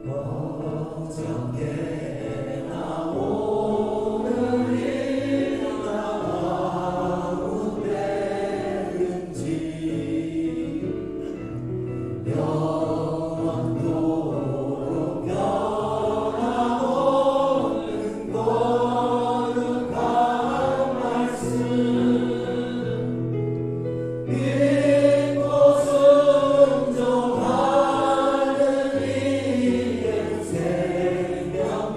어저께나 오늘이나 아무 때든지 영원토록 변함없는 거룩한 말씀 믿고 순종하는 이의 생명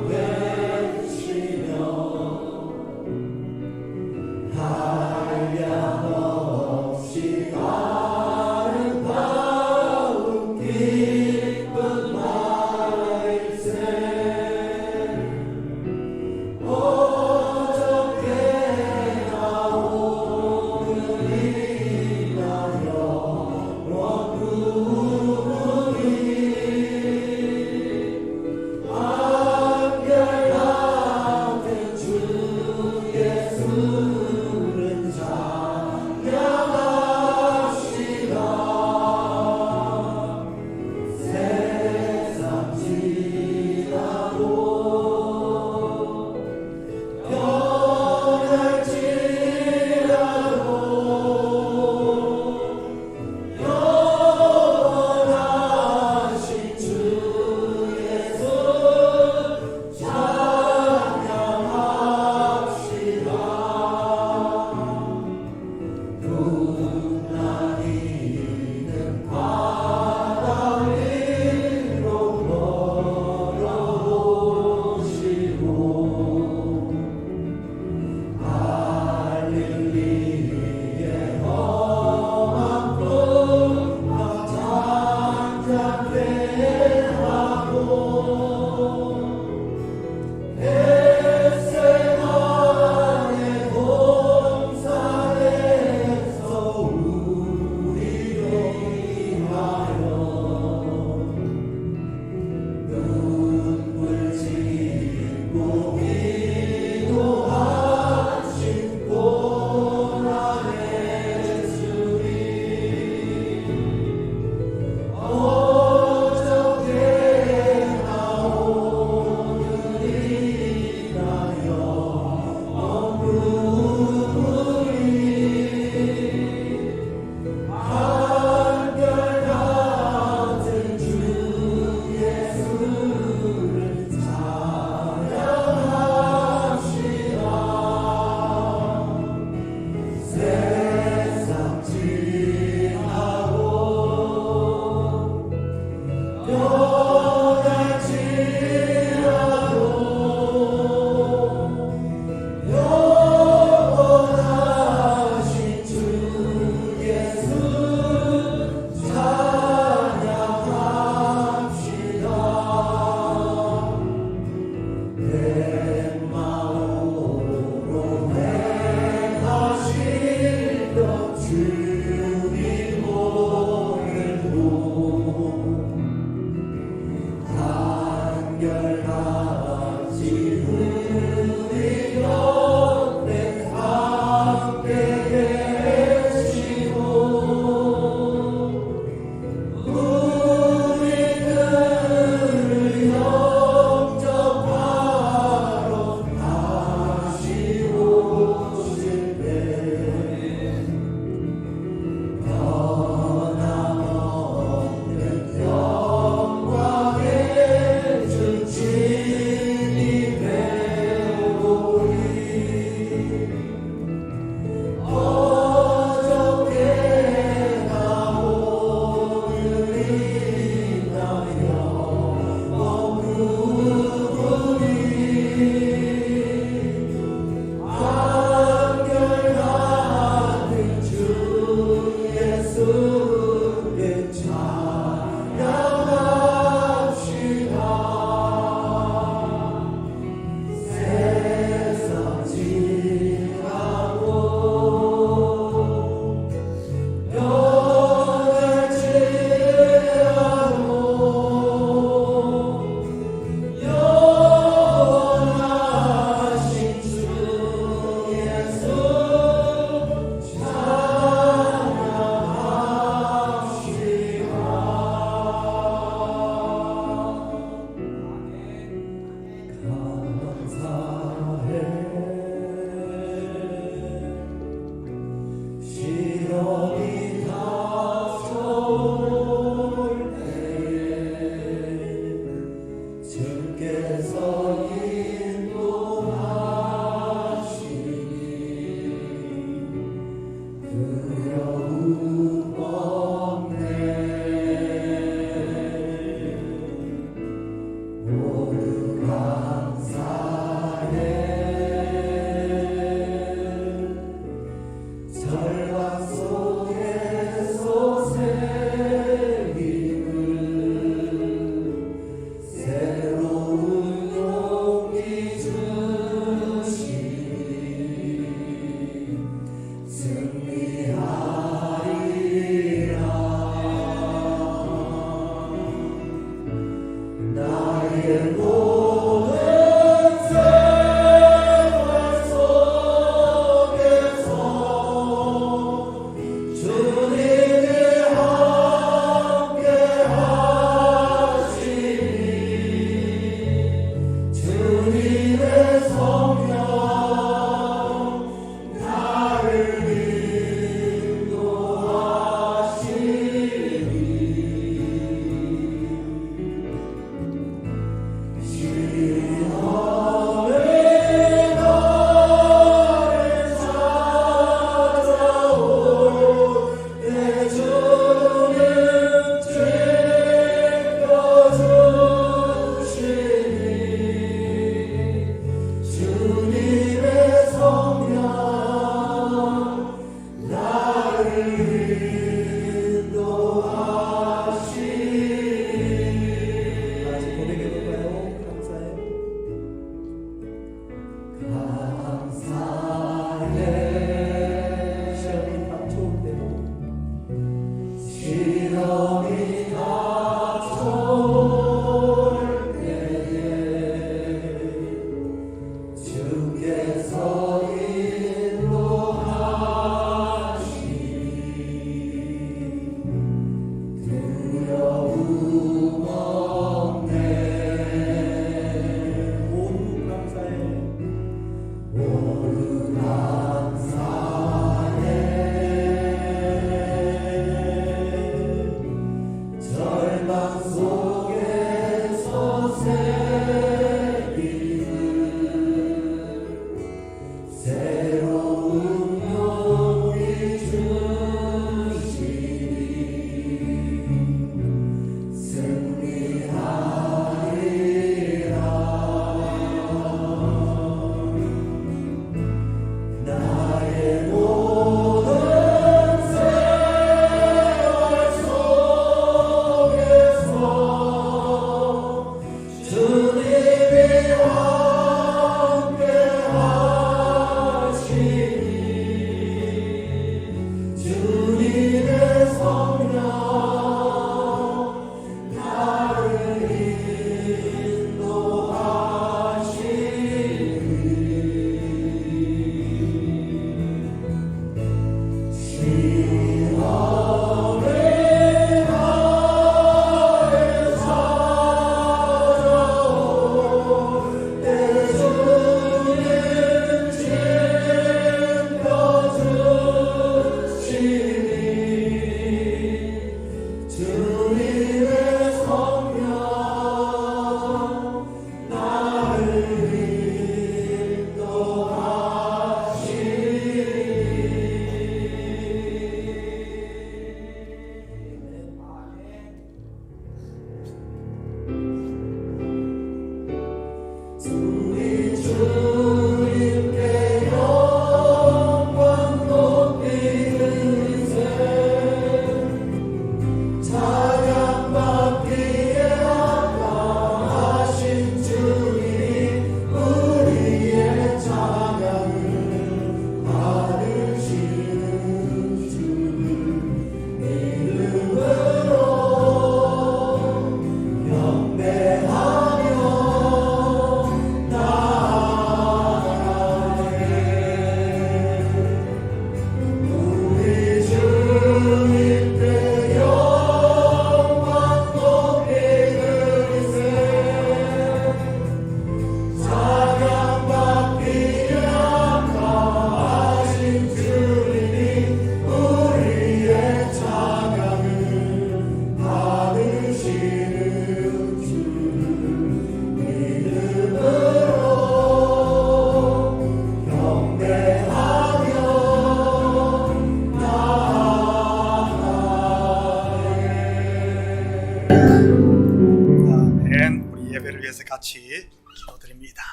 같이 기도드립니다.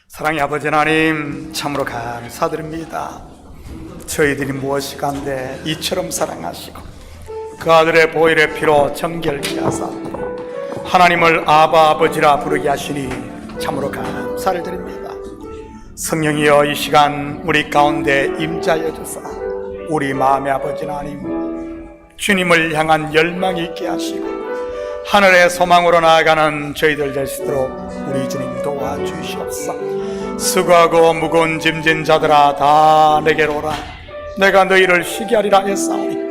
사랑의 아버지 하나님, 참으로 감사드립니다. 저희들이 무엇이 간데 이처럼 사랑하시고 그 아들의 보혈의 피로 정결케 하사 하나님을 아바 아버지라 부르게 하시니 참으로 감사를 드립니다. 성령이여 이 시간 우리 가운데 임자여 주사 우리 마음의 아버지 하나님, 주님을 향한 열망이 있게 하시고 하늘의 소망으로 나아가는 저희들 될 수 있도록 우리 주님 도와주시옵소서. 수고하고 무거운 짐진 자들아 다 내게로 오라. 내가 너희를 쉬게 하리라 했사오니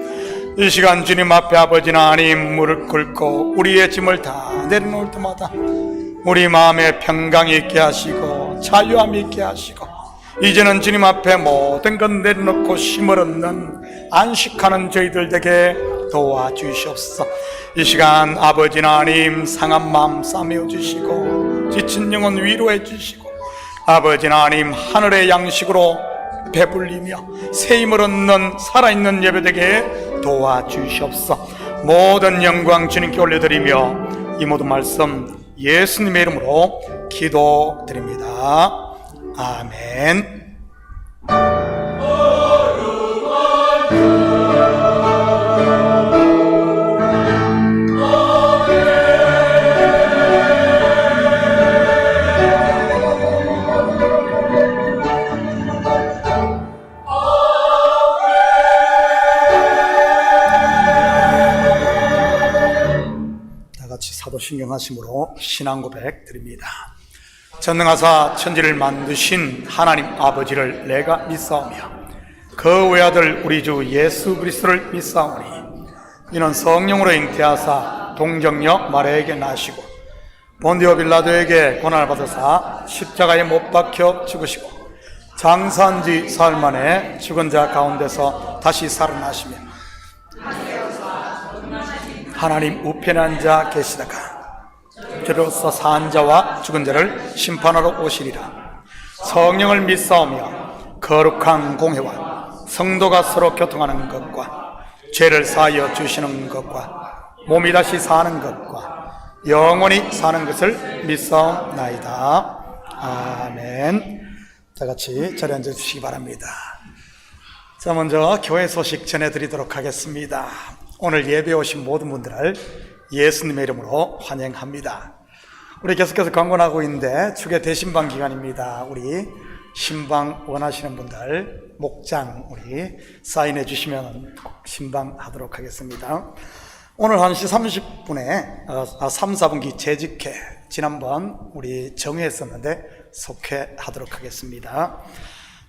이 시간 주님 앞에 아버지 하나님 무릎 꿇고 우리의 짐을 다 내려놓을 때마다 우리 마음에 평강이 있게 하시고 자유함이 있게 하시고 이제는 주님 앞에 모든 것 내려놓고 힘을 얻는 안식하는 저희들 되게 도와주시옵소서. 이 시간 아버지 하나님 상한 마음 싸매어 주시고 지친 영혼 위로해 주시고 아버지 하나님 하늘의 양식으로 배불리며 새 힘을 얻는 살아있는 예배되게 도와주시옵소서. 모든 영광 주님께 올려드리며 이 모든 말씀 예수님의 이름으로 기도드립니다. 아멘. 사도신경하심으로 신앙고백 드립니다. 전능하사 천지를 만드신 하나님 아버지를 내가 믿사오며 그 외아들 우리 주 예수 그리스도를 믿사오니 이는 성령으로 잉태하사 동정녀 마리아에게 나시고 본디오 빌라도에게 고난을 받으사 십자가에 못 박혀 죽으시고 장사한 지 사흘 만에 죽은 자 가운데서 다시 살아나시며 하나님 우편에 앉아 계시다가 저로서 산 자와 죽은 자를 심판하러 오시리라. 성령을 믿사오며 거룩한 공회와 성도가 서로 교통하는 것과 죄를 사하여 주시는 것과 몸이 다시 사는 것과 영원히 사는 것을 믿사옵나이다. 아멘. 다 같이 자리에 앉아 주시기 바랍니다. 자, 먼저 교회 소식 전해드리도록 하겠습니다. 오늘 예배에 오신 모든 분들을 예수님의 이름으로 환영합니다. 우리 계속해서 광고하고 있는데 축의 대신방 기간입니다. 우리 신방 원하시는 분들 목장 우리 사인해 주시면 신방하도록 하겠습니다. 오늘 1시 30분에 3, 4분기 재직회 지난번 우리 정회했었는데 속회하도록 하겠습니다.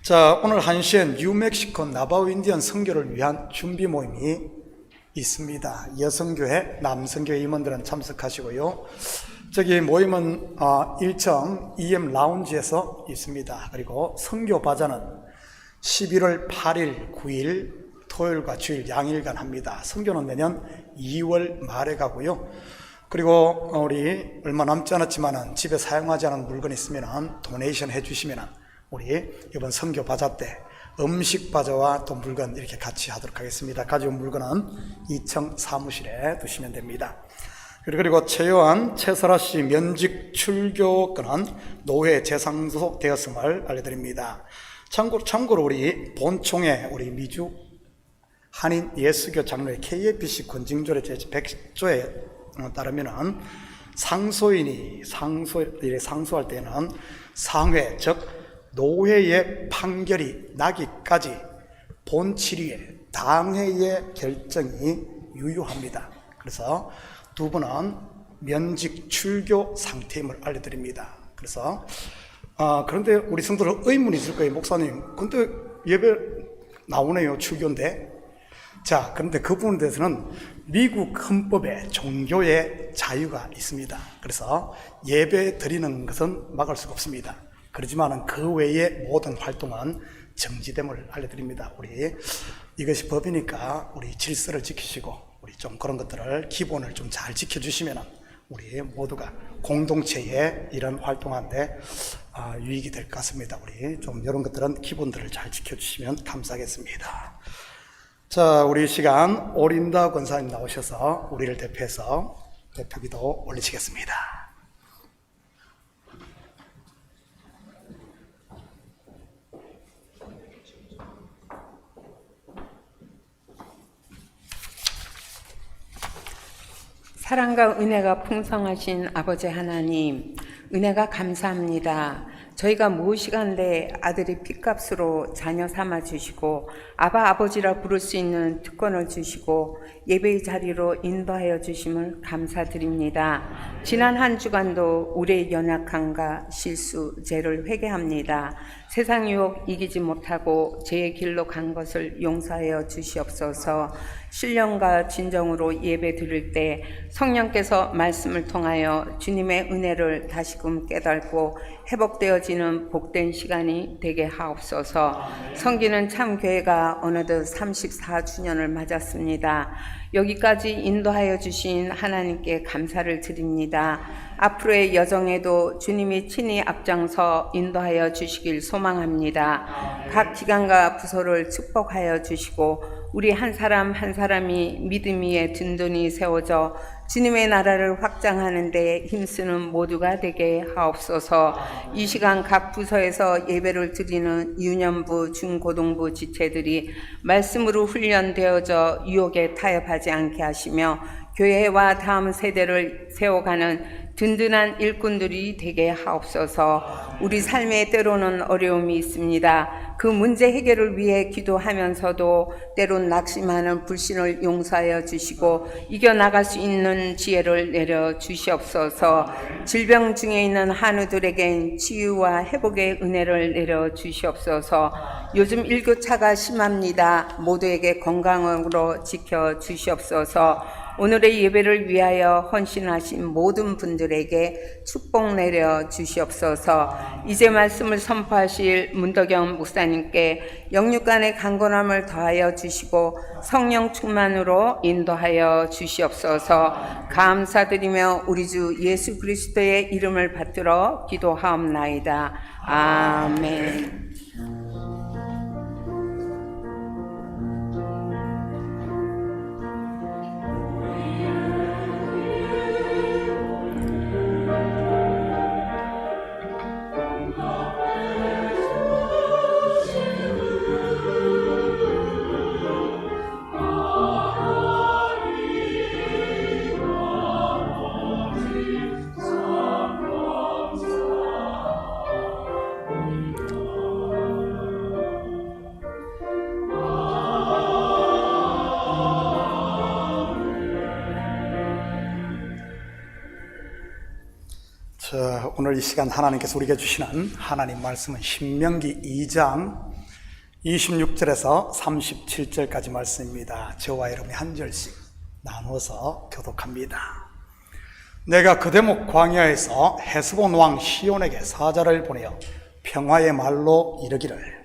자, 오늘 1시엔 뉴멕시코 나바우 인디언 선교를 위한 준비 모임이 있습니다. 여성교회, 남성교회 임원들은 참석하시고요. 저기 모임은 1층 EM 라운지에서 있습니다. 그리고 선교 바자는 11월 8일, 9일 토요일과 주일 양일간 합니다. 선교는 내년 2월 말에 가고요. 그리고 우리 얼마 남지 않았지만 집에 사용하지 않은 물건 있으면 도네이션 해주시면 우리 이번 선교 바자 때 음식 바자와 또 물건 이렇게 같이 하도록 하겠습니다. 가져온 물건은 2층 사무실에 두시면 됩니다. 그리고 최요한 최설아 씨 면직 출교권은 노회 재상소 되었음을 알려드립니다. 참고로 우리 본총회 우리 미주 한인 예수교 장로회 KFC 권징조례 제100조에 따르면은 상소인이 상소할 때는 상회 즉 노회의 판결이 나기까지 본치리의 당회의 결정이 유효합니다. 그래서 두 분은 면직 출교 상태임을 알려드립니다. 그래서 그런데 우리 성도들 의문이 있을 거예요. 목사님, 근데 예배 나오네요. 출교인데. 자, 그런데 그 부분에 대해서는 미국 헌법에 종교의 자유가 있습니다. 그래서 예배 드리는 것은 막을 수가 없습니다. 그렇지만 그 외의 모든 활동은 정지됨을 알려드립니다. 우리 이것이 법이니까 우리 질서를 지키시고 우리 좀 그런 것들을 기본을 좀 잘 지켜주시면 우리 모두가 공동체에 이런 활동하는데 유익이 될 것 같습니다. 우리 좀 이런 것들은 기본들을 잘 지켜주시면 감사하겠습니다. 자, 우리 시간 오린다 권사님 나오셔서 우리를 대표해서 대표기도 올리시겠습니다. 사랑과 은혜가 풍성하신 아버지 하나님, 은혜가 감사합니다. 저희가 무엇이간데 아들이 핏값으로 자녀 삼아 주시고 아바 아버지라 부를 수 있는 특권을 주시고 예배의 자리로 인도하여 주심을 감사드립니다. 지난 한 주간도 우리의 연약함과 실수, 죄를 회개합니다. 세상 유혹 이기지 못하고 죄의 길로 간 것을 용서하여 주시옵소서. 신령과 진정으로 예배 드릴 때 성령께서 말씀을 통하여 주님의 은혜를 다시금 깨닫고 회복되어지는 복된 시간이 되게 하옵소서. 섬기는 참교회가 어느덧 34주년을 맞았습니다. 여기까지 인도하여 주신 하나님께 감사를 드립니다. 앞으로의 여정에도 주님이 친히 앞장서 인도하여 주시길 소망합니다. 각 기관과 부서를 축복하여 주시고 우리 한 사람 한 사람이 믿음 위에 든든히 세워져 주님의 나라를 확장하는 데 힘쓰는 모두가 되게 하옵소서. 이 시간 각 부서에서 예배를 드리는 유년부, 중고등부 지체들이 말씀으로 훈련되어져 유혹에 타협하지 않게 하시며 교회와 다음 세대를 세워가는 든든한 일꾼들이 되게 하옵소서. 우리 삶에 때로는 어려움이 있습니다. 그 문제 해결을 위해 기도하면서도 때론 낙심하는 불신을 용서하여 주시고 이겨나갈 수 있는 지혜를 내려 주시옵소서. 질병 중에 있는 한우들에겐 치유와 회복의 은혜를 내려 주시옵소서. 요즘 일교차가 심합니다. 모두에게 건강으로 지켜 주시옵소서. 오늘의 예배를 위하여 헌신하신 모든 분들에게 축복 내려 주시옵소서. 이제 말씀을 선포하실 문덕영 목사님께 영육간의 강건함을 더하여 주시고 성령 충만으로 인도하여 주시옵소서. 감사드리며 우리 주 예수 그리스도의 이름을 받들어 기도하옵나이다. 아멘. 오늘 이 시간 하나님께서 우리에게 주시는 하나님 말씀은 신명기 2장 26절에서 37절까지 말씀입니다. 저와 여러분이 한 절씩 나누어서 교독합니다. 내가 그 대목 광야에서 헤스본 왕 시온에게 사자를 보내어 평화의 말로 이르기를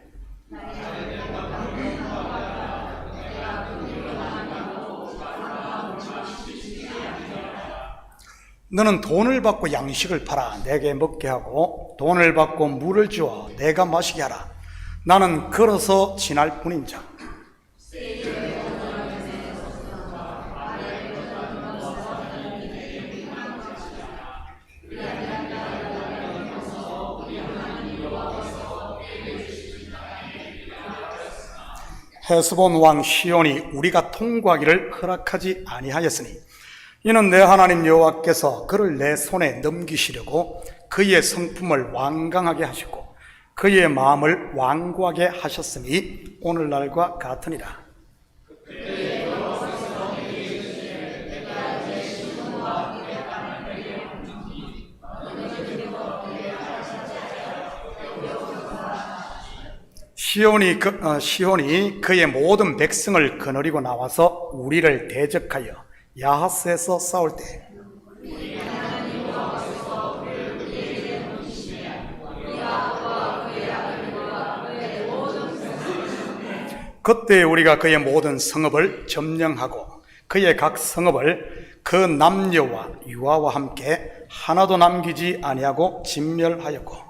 너는 돈을 받고 양식을 팔아 내게 먹게 하고 돈을 받고 물을 주어 내가 마시게 하라. 나는 걸어서 지날 뿐인자. 헤스본 왕 시온이 우리가 통과하기를 허락하지 아니하였으니 이는 내 하나님 여호와께서 그를 내 손에 넘기시려고 그의 성품을 완강하게 하시고 그의 마음을 완고하게 하셨으니 오늘날과 같으니라. 시온이 그의 모든 백성을 거느리고 나와서 우리를 대적하여 야하스에서 싸울 때 그때 우리가 그의 모든 성읍을 점령하고 그의 각 성읍을 그 남녀와 유아와 함께 하나도 남기지 아니하고 진멸하였고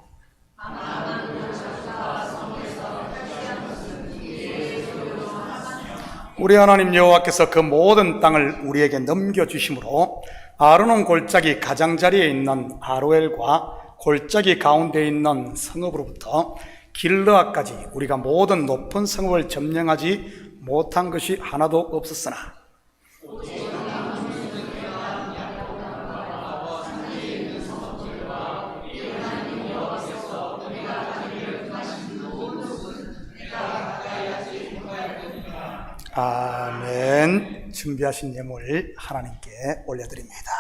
우리 하나님 여호와께서 그 모든 땅을 우리에게 넘겨주심으로 아르논 골짜기 가장자리에 있는 아로엘과 골짜기 가운데 있는 성읍으로부터 길르앗까지 우리가 모든 높은 성읍을 점령하지 못한 것이 하나도 없었으나 아멘. 준비하신 예물 하나님께 올려드립니다.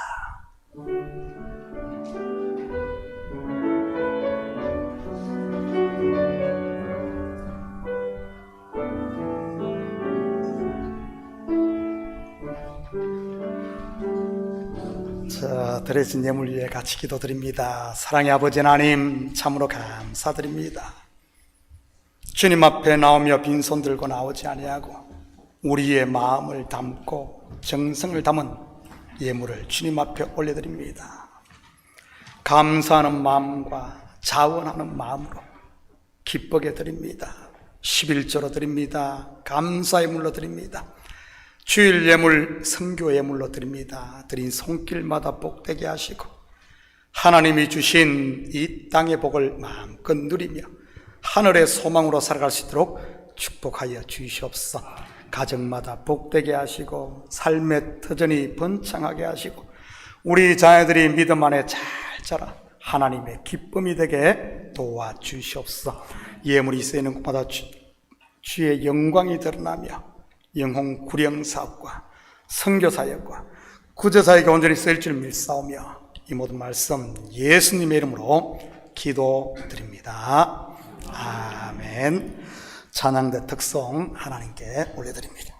자, 드려진 예물 위에 같이 기도드립니다. 사랑의 아버지 하나님, 참으로 감사드립니다. 주님 앞에 나오며 빈손 들고 나오지 아니하고 우리의 마음을 담고 정성을 담은 예물을 주님 앞에 올려드립니다. 감사하는 마음과 자원하는 마음으로 기쁘게 드립니다. 11조로 드립니다. 감사의 물로 드립니다. 주일 예물, 선교 예물로 드립니다. 드린 손길마다 복되게 하시고 하나님이 주신 이 땅의 복을 마음껏 누리며 하늘의 소망으로 살아갈 수 있도록 축복하여 주시옵소서. 가정마다 복되게 하시고 삶의 터전이 번창하게 하시고 우리 자녀들이 믿음 안에 잘 자라 하나님의 기쁨이 되게 도와주시옵소서. 예물이 쓰이는 곳마다 주의 영광이 드러나며 영혼 구령 사업과 선교 사역과 구제 사역에 온전히 쓰일 줄 믿사오며 이 모든 말씀 예수님의 이름으로 기도드립니다. 아멘. 찬양대 특송 하나님께 올려드립니다.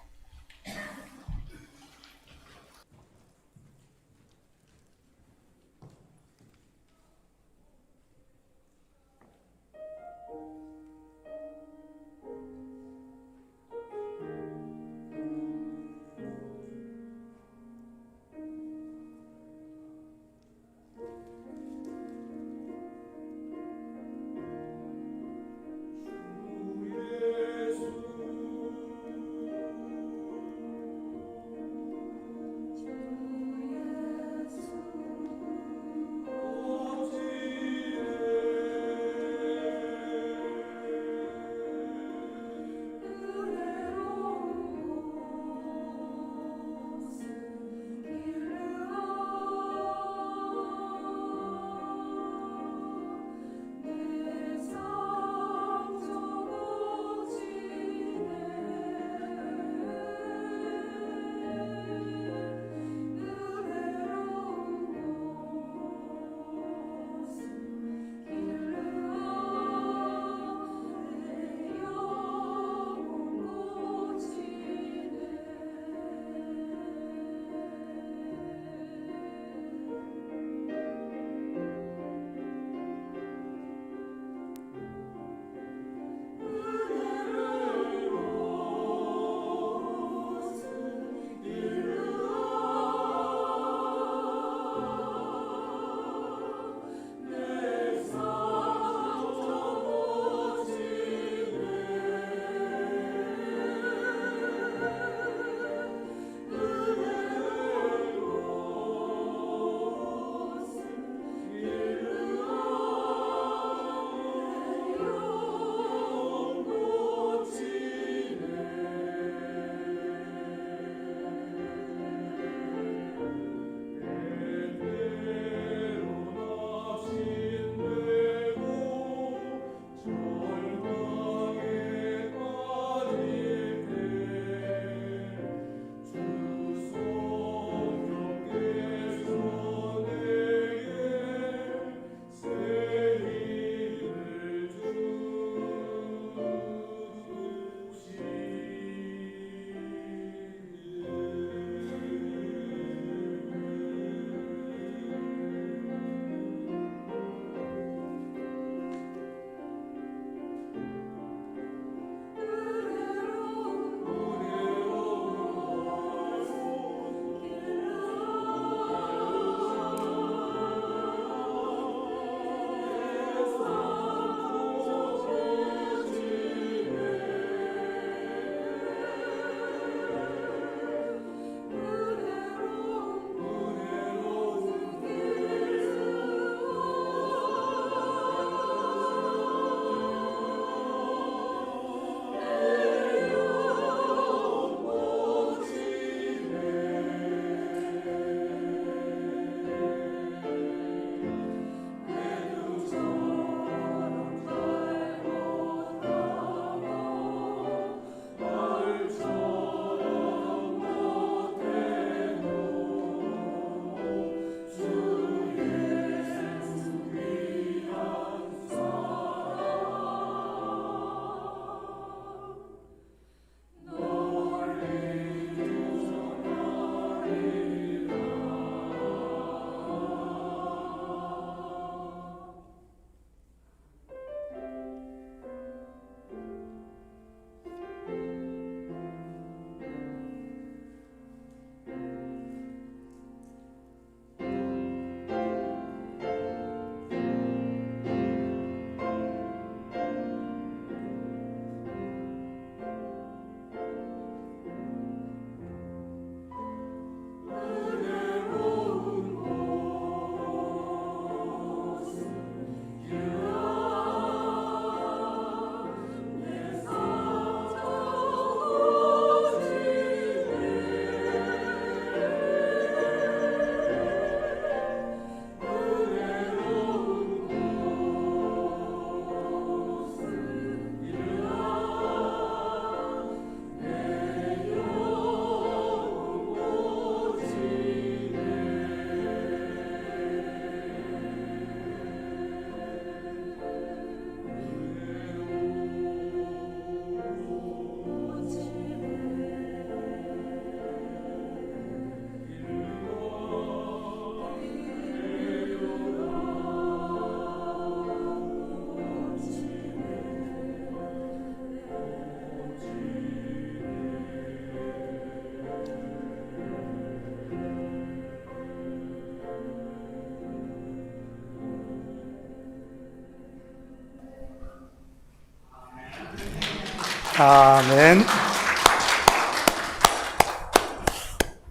아멘.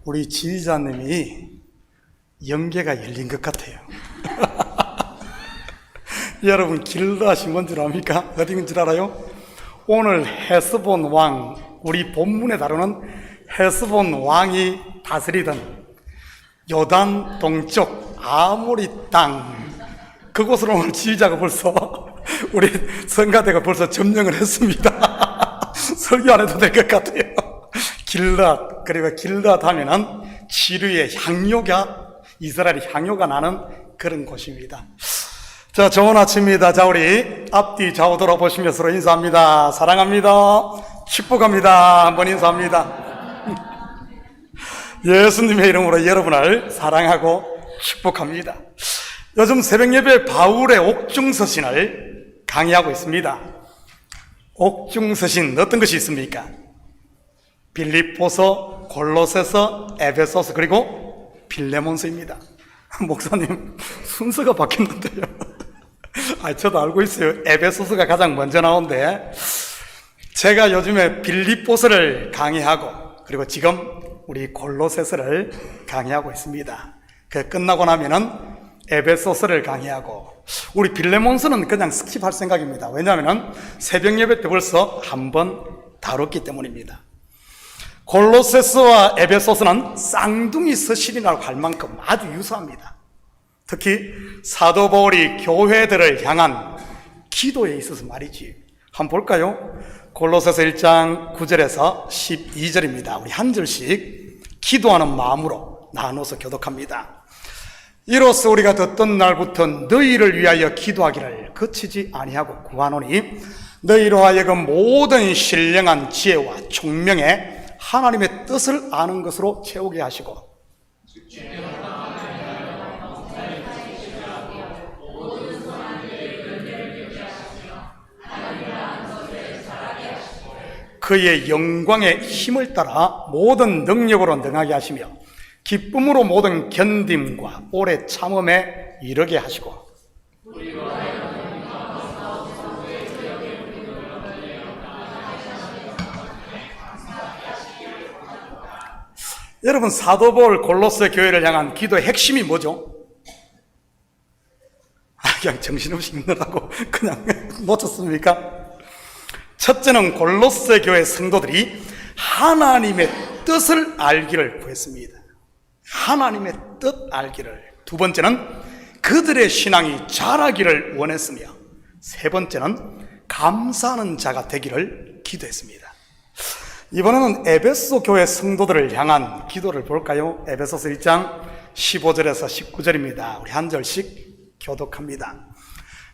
우리 지휘자님이 영계가 열린 것 같아요. 여러분, 길라시 뭔 줄 압니까? 어디인 줄 알아요? 오늘 헤스본 왕, 우리 본문에 다루는 헤스본 왕이 다스리던 요단 동쪽 아모리 땅, 그곳으로 오늘 지휘자가 벌써 우리 성가대가 벌써 점령을 했습니다. 설교 안 해도 될 것 같아요. 길랏, 그리고 길랏 하면은 지류의 향료가, 이스라엘의 향료가 나는 그런 곳입니다. 자, 좋은 아침입니다. 자, 우리 앞뒤 좌우 돌아보시며 서로 인사합니다. 사랑합니다. 축복합니다. 한번 인사합니다. 예수님의 이름으로 여러분을 사랑하고 축복합니다. 요즘 새벽 예배 바울의 옥중서신을 강의하고 있습니다. 옥중서신 어떤 것이 있습니까? 빌립보서, 골로새서, 에베소서, 그리고 빌레몬서입니다. 목사님, 순서가 바뀌었는데요. 저도 알고 있어요. 에베소서가 가장 먼저 나오는데, 제가 요즘에 빌립보서를 강의하고, 그리고 지금 우리 골로새서를 강의하고 있습니다. 그 끝나고 나면은 에베소서를 강의하고, 우리 빌레몬서는 그냥 스킵할 생각입니다. 왜냐하면 새벽 예배 때 벌써 한 번 다뤘기 때문입니다. 골로새서와 에베소서는 쌍둥이 서신이라고 할 만큼 아주 유사합니다. 특히 사도 바울이 교회들을 향한 기도에 있어서 말이지. 한번 볼까요? 골로새서 1장 9절에서 12절입니다. 우리 한 절씩 기도하는 마음으로 나눠서 교독합니다. 이로써 우리가 듣던 날부터 너희를 위하여 기도하기를 그치지 아니하고 구하노니 너희로 하여금 모든 신령한 지혜와 총명에 하나님의 뜻을 아는 것으로 채우게 하시고 그의 영광의 힘을 따라 모든 능력으로 능하게 하시며 기쁨으로 모든 견딤과 오래 참음에 이르게 하시고 여러분, 사도 바울 골로새 교회를 향한 기도의 핵심이 뭐죠? 그냥 정신없이 읽느라고 그냥 놓쳤습니까? 첫째는 골로새 교회 성도들이 하나님의 뜻을 알기를 구했습니다. 하나님의 뜻 알기를. 두 번째는 그들의 신앙이 자라기를 원했으며, 세 번째는 감사하는 자가 되기를 기도했습니다. 이번에는 에베소 교회 성도들을 향한 기도를 볼까요? 에베소서 1장 15절에서 19절입니다. 우리 한 절씩 교독합니다.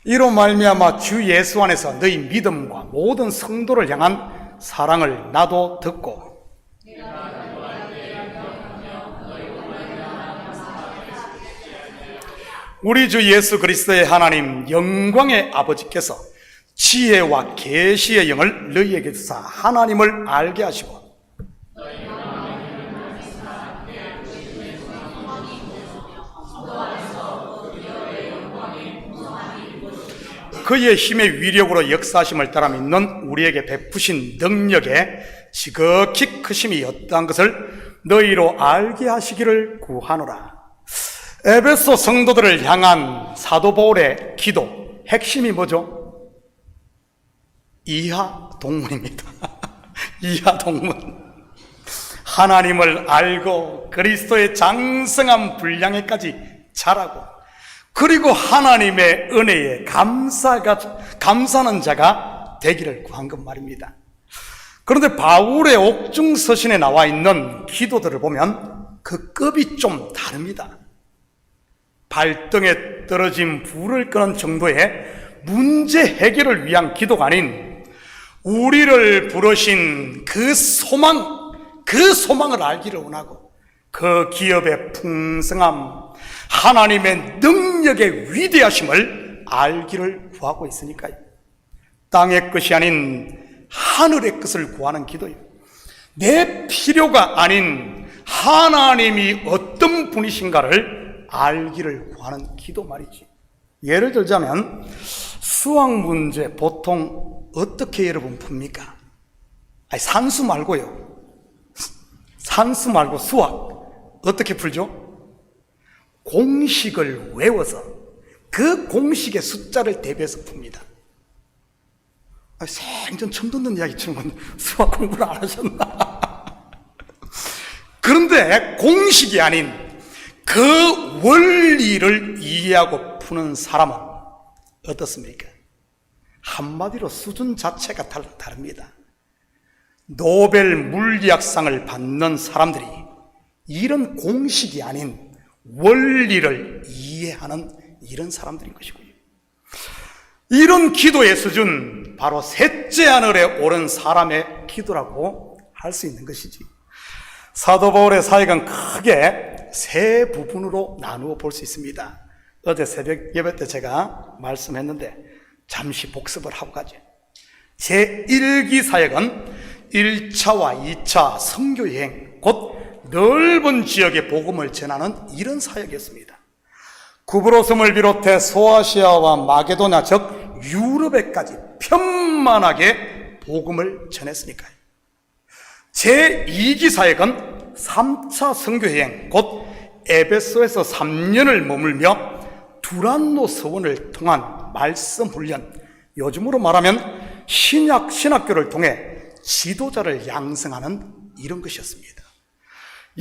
이로 말미암아 주 예수 안에서 너희 믿음과 모든 성도를 향한 사랑을 나도 듣고 우리 주 예수 그리스도의 하나님 영광의 아버지께서 지혜와 계시의 영을 너희에게 주사 하나님을 알게 하시고 그의 힘의 위력으로 역사하심을 따라 믿는 우리에게 베푸신 능력에 지극히 크심이 어떠한 것을 너희로 알게 하시기를 구하노라. 에베소 성도들을 향한 사도 바울의 기도 핵심이 뭐죠? 이하 동문입니다. 이하 동문. 하나님을 알고 그리스도의 장성한 분량에까지 자라고, 그리고 하나님의 은혜에 감사하는 자가 되기를 구한 것 말입니다. 그런데 바울의 옥중서신에 나와 있는 기도들을 보면 그 급이 좀 다릅니다. 발등에 떨어진 불을 끄는 정도의 문제 해결을 위한 기도가 아닌 우리를 부르신 그 소망을 알기를 원하고 그 기업의 풍성함, 하나님의 능력의 위대하심을 알기를 구하고 있으니까요. 땅의 것이 아닌 하늘의 것을 구하는 기도예요. 내 필요가 아닌 하나님이 어떤 분이신가를 알기를 구하는 기도 말이지. 예를 들자면 수학 문제 보통 어떻게 여러분 풉니까? 아니, 산수 말고요. 산수 말고 수학. 어떻게 풀죠? 공식을 외워서 그 공식의 숫자를 대비해서 풉니다. 아니, 생전 처음 듣는 이야기처럼 건데 수학 공부를 안 하셨나? 그런데 공식이 아닌 그 원리를 이해하고 푸는 사람은 어떻습니까? 한마디로 수준 자체가 다릅니다. 노벨 물리학상을 받는 사람들이 이런 공식이 아닌 원리를 이해하는 이런 사람들인 것이고요. 이런 기도의 수준, 바로 셋째 하늘에 오른 사람의 기도라고 할 수 있는 것이지. 사도 바울의 사역은 크게 세 부분으로 나누어 볼 수 있습니다. 어제 새벽 예배 때 제가 말씀했는데 잠시 복습을 하고 가죠. 제1기 사역은 1차와 2차 선교여행, 곧 넓은 지역의 복음을 전하는 이런 사역이었습니다. 구브로섬을 비롯해 소아시아와 마게도냐, 즉 유럽에까지 편만하게 복음을 전했으니까요. 제2기 사역은 3차 선교여행, 곧 에베소에서 3년을 머물며 두란노 서원을 통한 말씀 훈련, 요즘으로 말하면 신학교를 통해 지도자를 양성하는 이런 것이었습니다.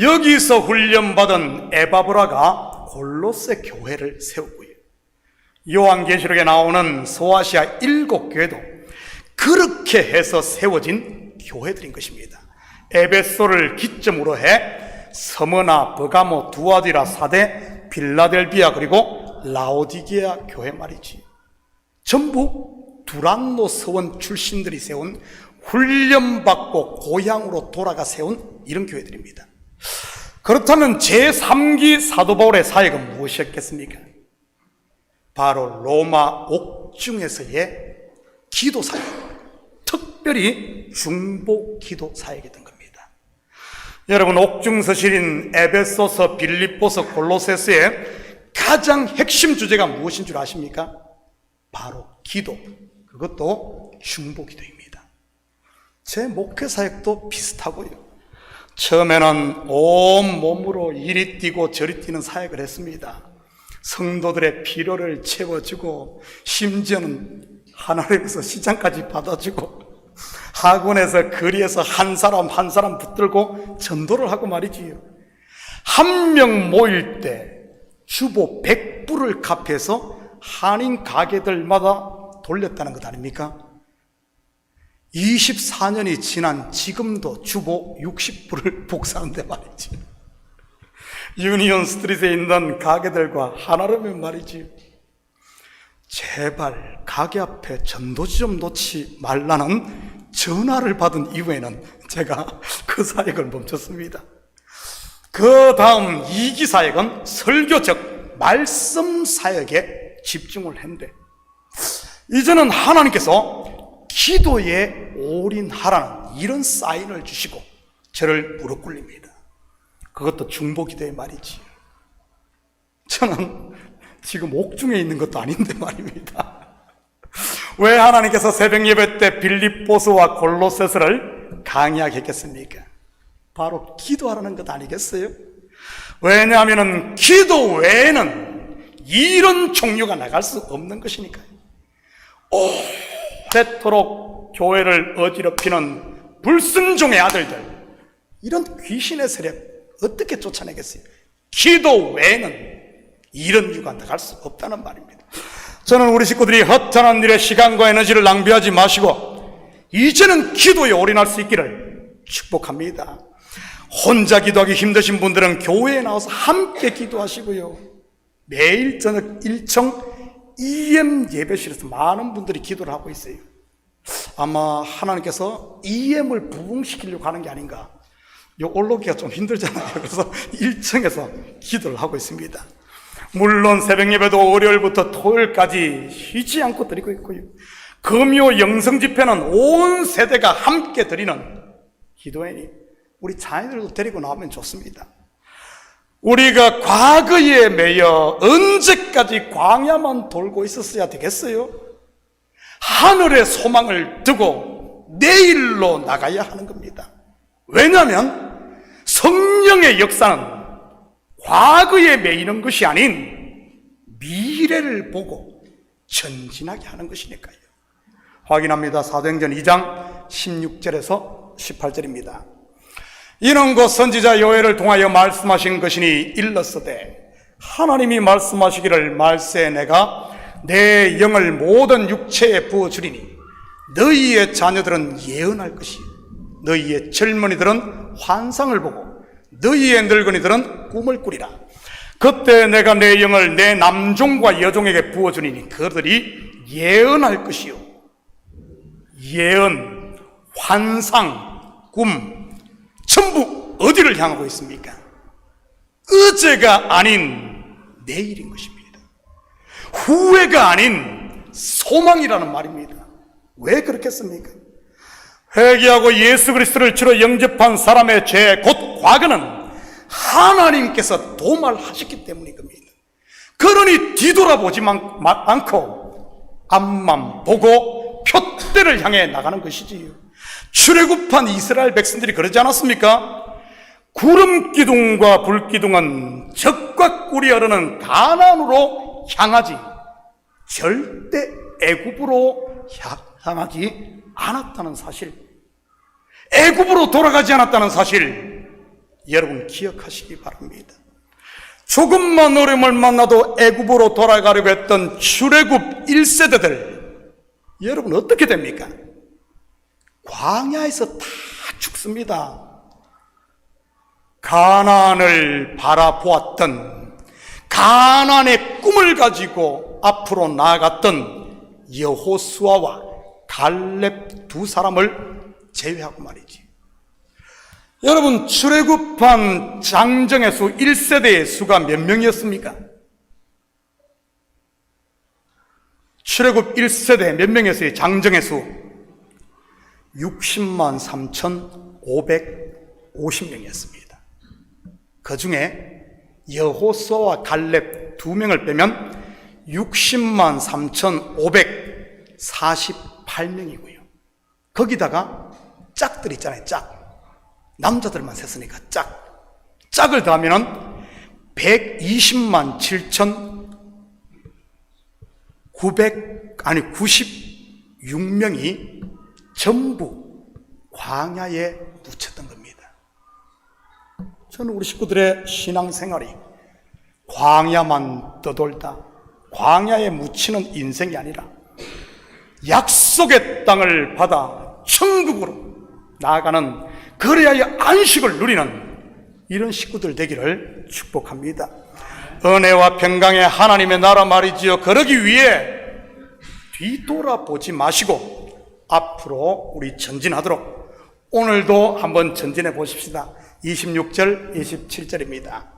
여기서 훈련받은 에바브라가 골로새 교회를 세우고요. 요한계시록에 나오는 소아시아 7교회도 그렇게 해서 세워진 교회들인 것입니다. 에베소를 기점으로 해 서머나, 버가모, 두아디라, 사데, 빌라델비아, 그리고 라오디게아 교회 말이지. 전부 두란노 서원 출신들이 세운, 훈련받고 고향으로 돌아가 세운 이런 교회들입니다. 그렇다면 제3기 사도 바울의 사역은 무엇이었겠습니까? 바로 로마 옥중에서의 기도 사역, 특별히 중보 기도 사역이었던 겁니다. 여러분, 옥중 서실인 에베소서, 빌립보서, 골로새서의 가장 핵심 주제가 무엇인 줄 아십니까? 바로 기도, 그것도 중보 기도입니다. 제 목회 사역도 비슷하고요. 처음에는 온 몸으로 이리 뛰고 저리 뛰는 사역을 했습니다. 성도들의 필요를 채워주고, 심지어는 하나님에서 시장까지 받아주고, 학원에서 거리에서 한 사람 한 사람 붙들고 전도를 하고 말이지요. 한 명 모일 때 주보 100불을 값해서 한인 가게들마다 돌렸다는 것 아닙니까? 24년이 지난 지금도 주보 60불을 복사하는데 말이지. 유니온 스트리트에 있는 가게들과 하나라면 말이지. 제발 가게 앞에 전도지 좀 놓지 말라는 전화를 받은 이후에는 제가 그 사역을 멈췄습니다. 그 다음 2기 사역은 설교적 말씀 사역에 집중을 했는데, 이제는 하나님께서 기도에 올인하라는 이런 사인을 주시고 저를 무릎 꿇립니다. 그것도 중보 기도의 말이지. 저는 지금 옥중에 있는 것도 아닌데 말입니다. 왜 하나님께서 새벽 예배 때 빌립보서와 골로새서를 강의하게 했겠습니까? 바로 기도하라는 것 아니겠어요? 왜냐하면 기도 외에는 이런 종류가 나갈 수 없는 것이니까요. 오래도록 교회를 어지럽히는 불순종의 아들들, 이런 귀신의 세력 어떻게 쫓아내겠어요? 기도 외에는 이런 유가 나갈 수 없다는 말입니다. 저는 우리 식구들이 허탄한 일에 시간과 에너지를 낭비하지 마시고 이제는 기도에 올인할 수 있기를 축복합니다. 혼자 기도하기 힘드신 분들은 교회에 나와서 함께 기도하시고요. 매일 저녁 1청 EM 예배실에서 많은 분들이 기도를 하고 있어요. 아마 하나님께서 EM을 부흥시키려고 하는 게 아닌가. 요 올라오기가 좀 힘들잖아요. 그래서 1층에서 기도를 하고 있습니다. 물론 새벽 예배도 월요일부터 토요일까지 쉬지 않고 드리고 있고요. 금요 영성 집회는 온 세대가 함께 드리는 기도회니 우리 자녀들도 데리고 나오면 좋습니다. 우리가 과거에 매여 언제까지 광야만 돌고 있었어야 되겠어요? 하늘의 소망을 두고 내일로 나가야 하는 겁니다. 왜냐하면 성령의 역사는 과거에 매이는 것이 아닌 미래를 보고 전진하게 하는 것이니까요. 확인합니다. 사도행전 2장 16절에서 18절입니다. 이는 곧 선지자 요엘을 통하여 말씀하신 것이니 일렀으되 하나님이 말씀하시기를 말세 내가 내 영을 모든 육체에 부어주리니 너희의 자녀들은 예언할 것이요 너희의 젊은이들은 환상을 보고 너희의 늙은이들은 꿈을 꾸리라. 그때 내가 내 영을 내 남종과 여종에게 부어주리니 그들이 예언할 것이요 예언, 환상, 꿈 전부 어디를 향하고 있습니까? 어제가 아닌 내일인 것입니다. 후회가 아닌 소망이라는 말입니다. 왜 그렇겠습니까? 회개하고 예수 그리스도를 주로 영접한 사람의 죄, 곧 과거는 하나님께서 도말하셨기 때문인 겁니다. 그러니 뒤돌아보지 않고 앞만 보고 표대를 향해 나가는 것이지요. 출애굽한 이스라엘 백성들이 그러지 않았습니까? 구름 기둥과 불 기둥은 적과 꿀이 흐르는 가나안으로 향하지 절대 애굽으로 향하지 않았다는 사실, 애굽으로 돌아가지 않았다는 사실 여러분 기억하시기 바랍니다. 조금만 어려움을 만나도 애굽으로 돌아가려고 했던 출애굽 1세대들 여러분 어떻게 됩니까? 광야에서 다 죽습니다. 가나안을 바라보았던, 가나안의 꿈을 가지고 앞으로 나아갔던 여호수아와 갈렙 두 사람을 제외하고 말이지. 여러분 출애굽한 장정의 수 1세대의 수가 몇 명이었습니까? 출애굽 1세대 몇 명이었어요? 장정의 수 60만 3,550명이었습니다. 그 중에 여호수아와 갈렙 두 명을 빼면 60만 3,548명이고요. 거기다가 짝들 있잖아요. 짝. 남자들만 셌으니까 짝을 더하면은 120만 7,996명이 전부 광야에 묻혔던 겁니다. 저는 우리 식구들의 신앙생활이 광야만 떠돌다 광야에 묻히는 인생이 아니라 약속의 땅을 받아 천국으로 나아가는, 그래야의 안식을 누리는 이런 식구들 되기를 축복합니다. 은혜와 평강의 하나님의 나라 말이지요, 그러기 위해 뒤돌아보지 마시고 앞으로 우리 전진하도록 오늘도 한번 전진해 보십시다. 26절 27절입니다.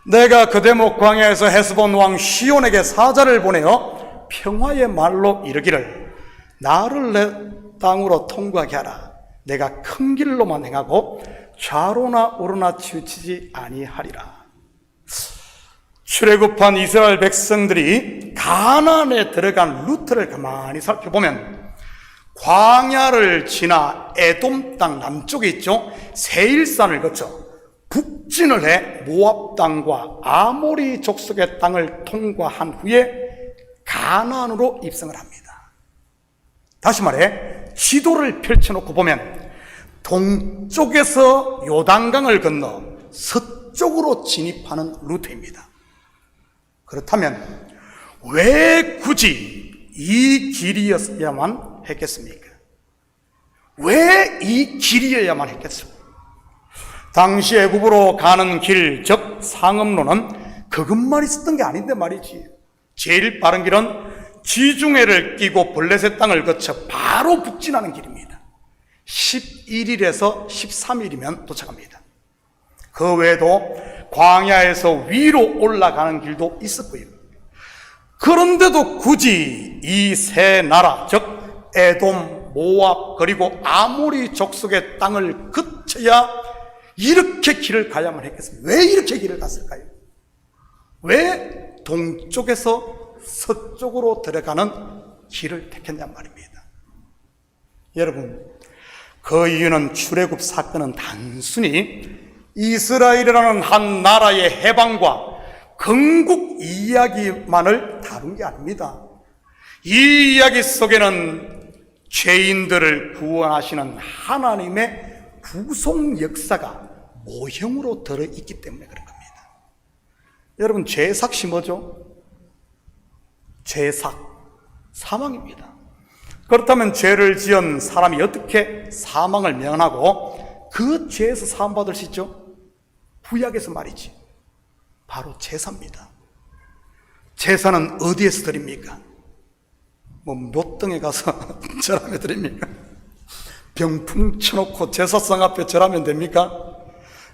내가 그 대목 광야에서 헤스본 왕 시온에게 사자를 보내어 평화의 말로 이르기를 나를 내 땅으로 통과하게 하라. 내가 큰 길로만 행하고 좌로나 우로나 치우치지 아니하리라. 출애굽한 이스라엘 백성들이 가나안에 들어간 루트를 가만히 살펴보면 광야를 지나 에돔 땅 남쪽에 있죠. 세일산을 거쳐 북진을 해 모압 땅과 아모리 족속의 땅을 통과한 후에 가나안으로 입성을 합니다. 다시 말해 지도를 펼쳐놓고 보면 동쪽에서 요단강을 건너 서쪽으로 진입하는 루트입니다. 그렇다면 왜 굳이 이 길이었어야만 했겠습니까? 왜 이 길이어야만 했겠습니까? 당시 애굽으로 가는 길, 즉 상업로는 그것만 있었던 게 아닌데 말이지. 제일 빠른 길은 지중해를 끼고 블레셋 땅을 거쳐 바로 북진하는 길입니다. 11일에서 13일이면 도착합니다. 그 외에도 광야에서 위로 올라가는 길도 있었고요. 그런데도 굳이 이 세 나라, 즉 에돔, 모압, 그리고 아모리 족속의 땅을 거쳐야 이렇게 길을 가야만 했겠습니까? 왜 이렇게 길을 갔을까요? 왜 동쪽에서 서쪽으로 들어가는 길을 택했냔 말입니다. 여러분, 그 이유는 출애굽 사건은 단순히 이스라엘이라는 한 나라의 해방과 건국 이야기만을 다룬 게 아닙니다. 이 이야기 속에는 죄인들을 구원하시는 하나님의 구속 역사가 모형으로 들어있기 때문에 그런 겁니다. 여러분, 죄삭이 뭐죠? 죄삭, 사망입니다. 그렇다면 죄를 지은 사람이 어떻게 사망을 면하고 그 죄에서 사함받을 수 있죠? 구약에서 말이지, 바로 제사입니다. 제사는 어디에서 드립니까? 뭐 묘등에 가서 절하며 드립니까? 병풍 쳐놓고 제사상 앞에 절하면 됩니까?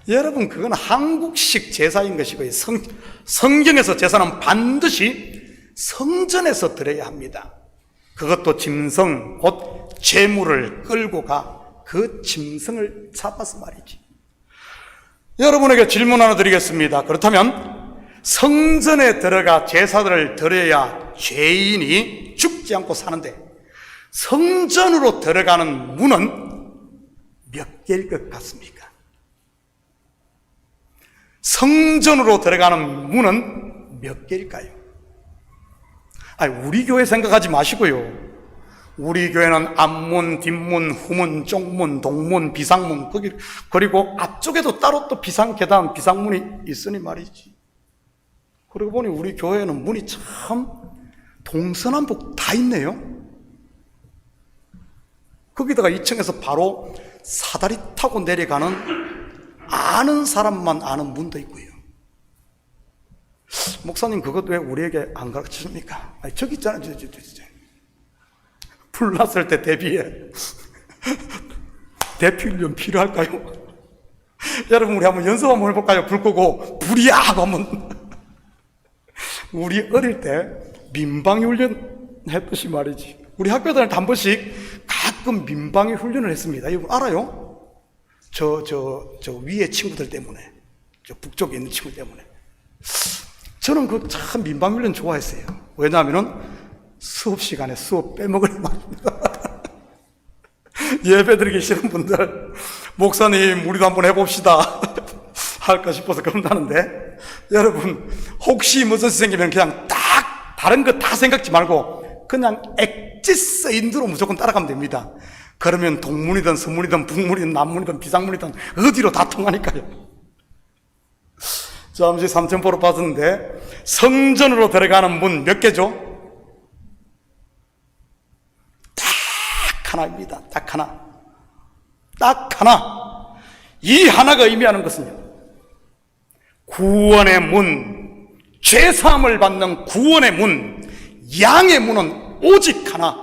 여러분, 그건 한국식 제사인 것이고요. 성경에서 제사는 반드시 성전에서 드려야 합니다. 그것도 짐승, 곧 제물을 끌고 가 그 짐승을 잡아서 말이지. 여러분에게 질문 하나 드리겠습니다. 그렇다면 성전에 들어가 제사들을 드려야 죄인이 죽지 않고 사는데, 성전으로 들어가는 문은 몇 개일 것 같습니까? 성전으로 들어가는 문은 몇 개일까요? 우리 교회 생각하지 마시고요. 우리 교회는 앞문, 뒷문, 후문, 쪽문, 동문, 비상문, 그리고 앞쪽에도 따로 또 비상계단, 비상문이 있으니 말이지. 그러고 보니 우리 교회는 문이 참 동서남북 다 있네요. 거기다가 2층에서 바로 사다리 타고 내려가는 아는 사람만 아는 문도 있고요. 목사님, 그것 왜 우리에게 안 가르치십니까? 저기 있잖아요. 불 났을 때 대비해. 대피훈련 필요할까요? 여러분, 우리 한번 연습 한번 해볼까요? 불 끄고 불이야 하고 한번. 우리 어릴 때 민방위 훈련 했듯이 말이지. 우리 학교 다닐 때 한 번씩 가끔 민방위 훈련을 했습니다. 이거 알아요? 저 위에 친구들 때문에, 저 북쪽에 있는 친구 때문에. 저는 그 참 민방위 훈련 좋아했어요. 왜냐하면은 수업 시간에 수업 빼먹을 말입니다. 예배 드리기 싫은 분들, 목사님 우리도 한번 해봅시다 할까 싶어서 그런다는데, 여러분, 혹시 무슨 일이 생기면 그냥 딱 다른 거 다 생각지 말고 그냥 엑지스인으로 무조건 따라가면 됩니다. 그러면 동문이든 서문이든 북문이든 남문이든 비상문이든 어디로 다 통하니까요. 잠시 삼천포로 빠졌는데, 성전으로 들어가는 문 몇 개죠? 하나입니다. 딱 하나. 딱 하나. 이 하나가 의미하는 것은요, 구원의 문, 죄사함을 받는 구원의 문, 양의 문은 오직 하나.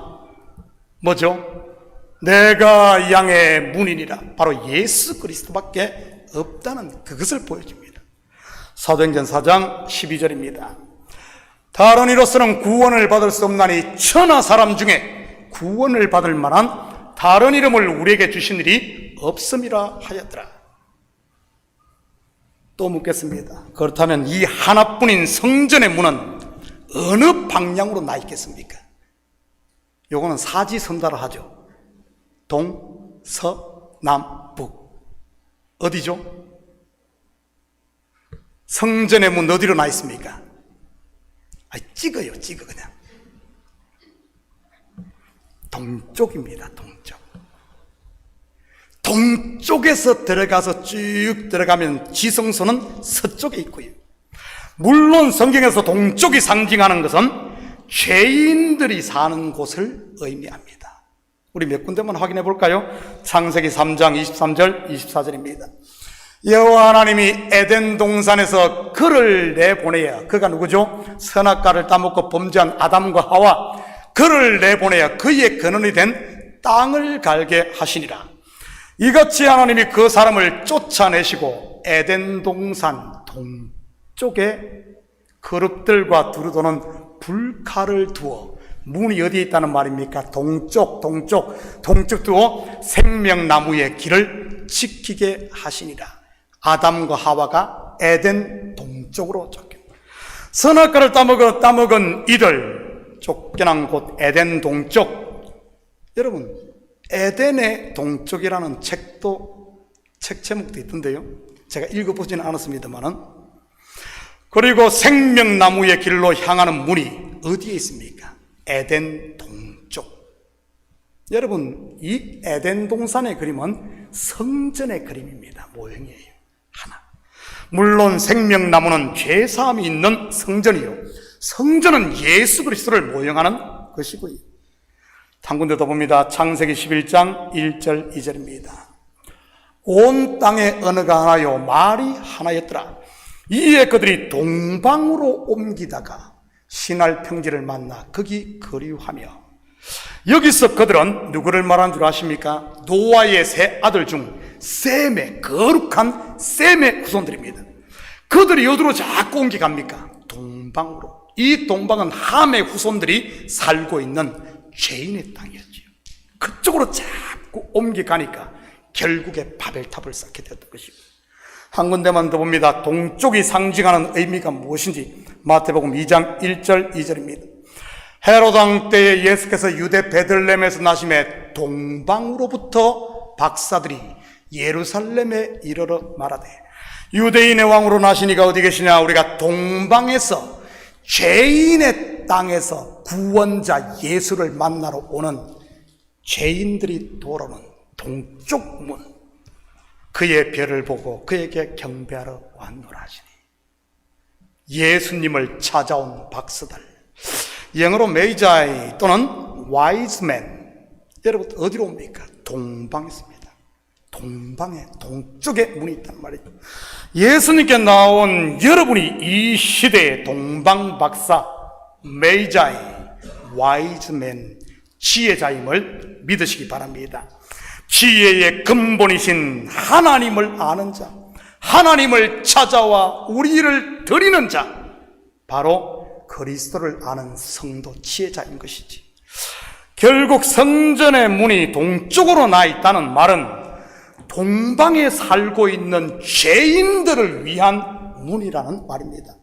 뭐죠? 내가 양의 문이니라. 바로 예수 그리스도밖에 없다는 그것을 보여줍니다. 사도행전 4장 12절입니다. 다른 이로서는 구원을 받을 수 없나니 천하 사람 중에 구원을 받을 만한 다른 이름을 우리에게 주신 일이 없음이라 하였더라. 또 묻겠습니다. 그렇다면 이 하나뿐인 성전의 문은 어느 방향으로 나 있겠습니까? 요거는 사지선다라 하죠. 동, 서, 남, 북. 어디죠? 성전의 문 어디로 나 있습니까? 찍어요. 그냥 동쪽입니다. 동쪽에서 들어가서 쭉 들어가면 지성소는 서쪽에 있고요. 물론 성경에서 동쪽이 상징하는 것은 죄인들이 사는 곳을 의미합니다. 우리 몇 군데만 확인해 볼까요? 창세기 3장 23절 24절입니다. 여호와 하나님이 에덴 동산에서 그를 내보내야, 그가 누구죠? 선악과를 따먹고 범죄한 아담과 하와, 그를 내보내야 그의 근원이 된 땅을 갈게 하시니라. 이같이 하나님이 그 사람을 쫓아내시고 에덴 동산 동쪽에 그룹들과 두루도는 불칼을 두어, 문이 어디에 있다는 말입니까? 동쪽 두어 생명나무의 길을 지키게 하시니라. 아담과 하와가 에덴 동쪽으로 쫓겨, 선악과를 따먹은 이들 쫓겨난 곳 에덴 동쪽. 여러분, 에덴의 동쪽이라는 책 제목도 있던데요. 제가 읽어보지는 않았습니다만은. 그리고 생명나무의 길로 향하는 문이 어디에 있습니까? 에덴 동쪽. 여러분, 이 에덴 동산의 그림은 성전의 그림입니다. 모형이에요. 하나. 물론 생명나무는 죄사함이 있는 성전이요, 성전은 예수 그리스도를 모형하는 것이고요. 한 군데 더 봅니다. 창세기 11장 1절 2절입니다. 온 땅에 언어가 하나요 말이 하나였더라. 이에 그들이 동방으로 옮기다가 신할 평지를 만나 거기 거류하며. 여기서 그들은 누구를 말하는 줄 아십니까? 노아의 세 아들 중 셈의, 거룩한 셈의 후손들입니다. 그들이 어디로 자꾸 옮겨갑니까? 동방으로. 이 동방은 함의 후손들이 살고 있는 죄인의 땅이었죠. 그쪽으로 자꾸 옮겨가니까 결국에 바벨탑을 쌓게 되었던 것입니다. 한 군데만 더 봅니다. 동쪽이 상징하는 의미가 무엇인지 마태복음 2장 1절 2절입니다. 헤롯 왕 때에 예수께서 유대 베들레헴에서 나심에 동방으로부터 박사들이 예루살렘에 이르러 말하되, 유대인의 왕으로 나시니가 어디 계시냐? 우리가 동방에서 죄인의 땅에서 구원자 예수를 만나러 오는 죄인들이 돌아오는 동쪽 문, 그의 별을 보고 그에게 경배하러 왔노라 하시니. 예수님을 찾아온 박사들, 영어로 메이자이 또는 와이즈맨. 여러분 어디로 옵니까? 동방에 있습니다. 동방에, 동쪽에 문이 있단 말이죠. 예수님께 나온 여러분이 이 시대의 동방 박사, 메이자이, 와이즈맨, 지혜자임을 믿으시기 바랍니다. 지혜의 근본이신 하나님을 아는 자, 하나님을 찾아와 우리를 드리는 자, 바로 그리스도를 아는 성도 지혜자인 것이지. 결국 성전의 문이 동쪽으로 나 있다는 말은 동방에 살고 있는 죄인들을 위한 문이라는 말입니다.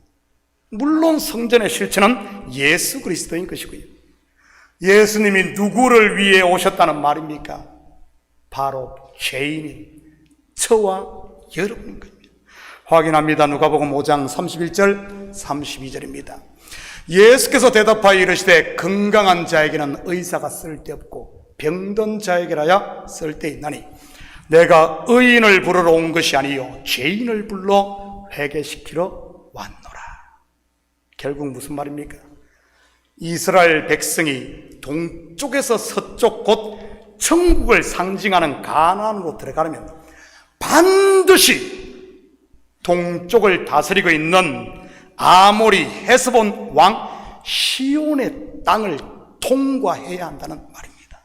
물론 성전의 실체는 예수 그리스도인 것이고요. 예수님이 누구를 위해 오셨다는 말입니까? 바로 죄인인 저와 여러분인 겁니다. 확인합니다. 누가복음 5장 31절 32절입니다. 예수께서 대답하여 이르시되, 건강한 자에게는 의사가 쓸데없고 병든 자에게라야 쓸데있나니 내가 의인을 부르러 온 것이 아니요 죄인을 불러 회개시키러 왔노라. 결국 무슨 말입니까? 이스라엘 백성이 동쪽에서 서쪽 곧 천국을 상징하는 가나안으로 들어가려면 반드시 동쪽을 다스리고 있는 아모리 헤스본 왕 시온의 땅을 통과해야 한다는 말입니다.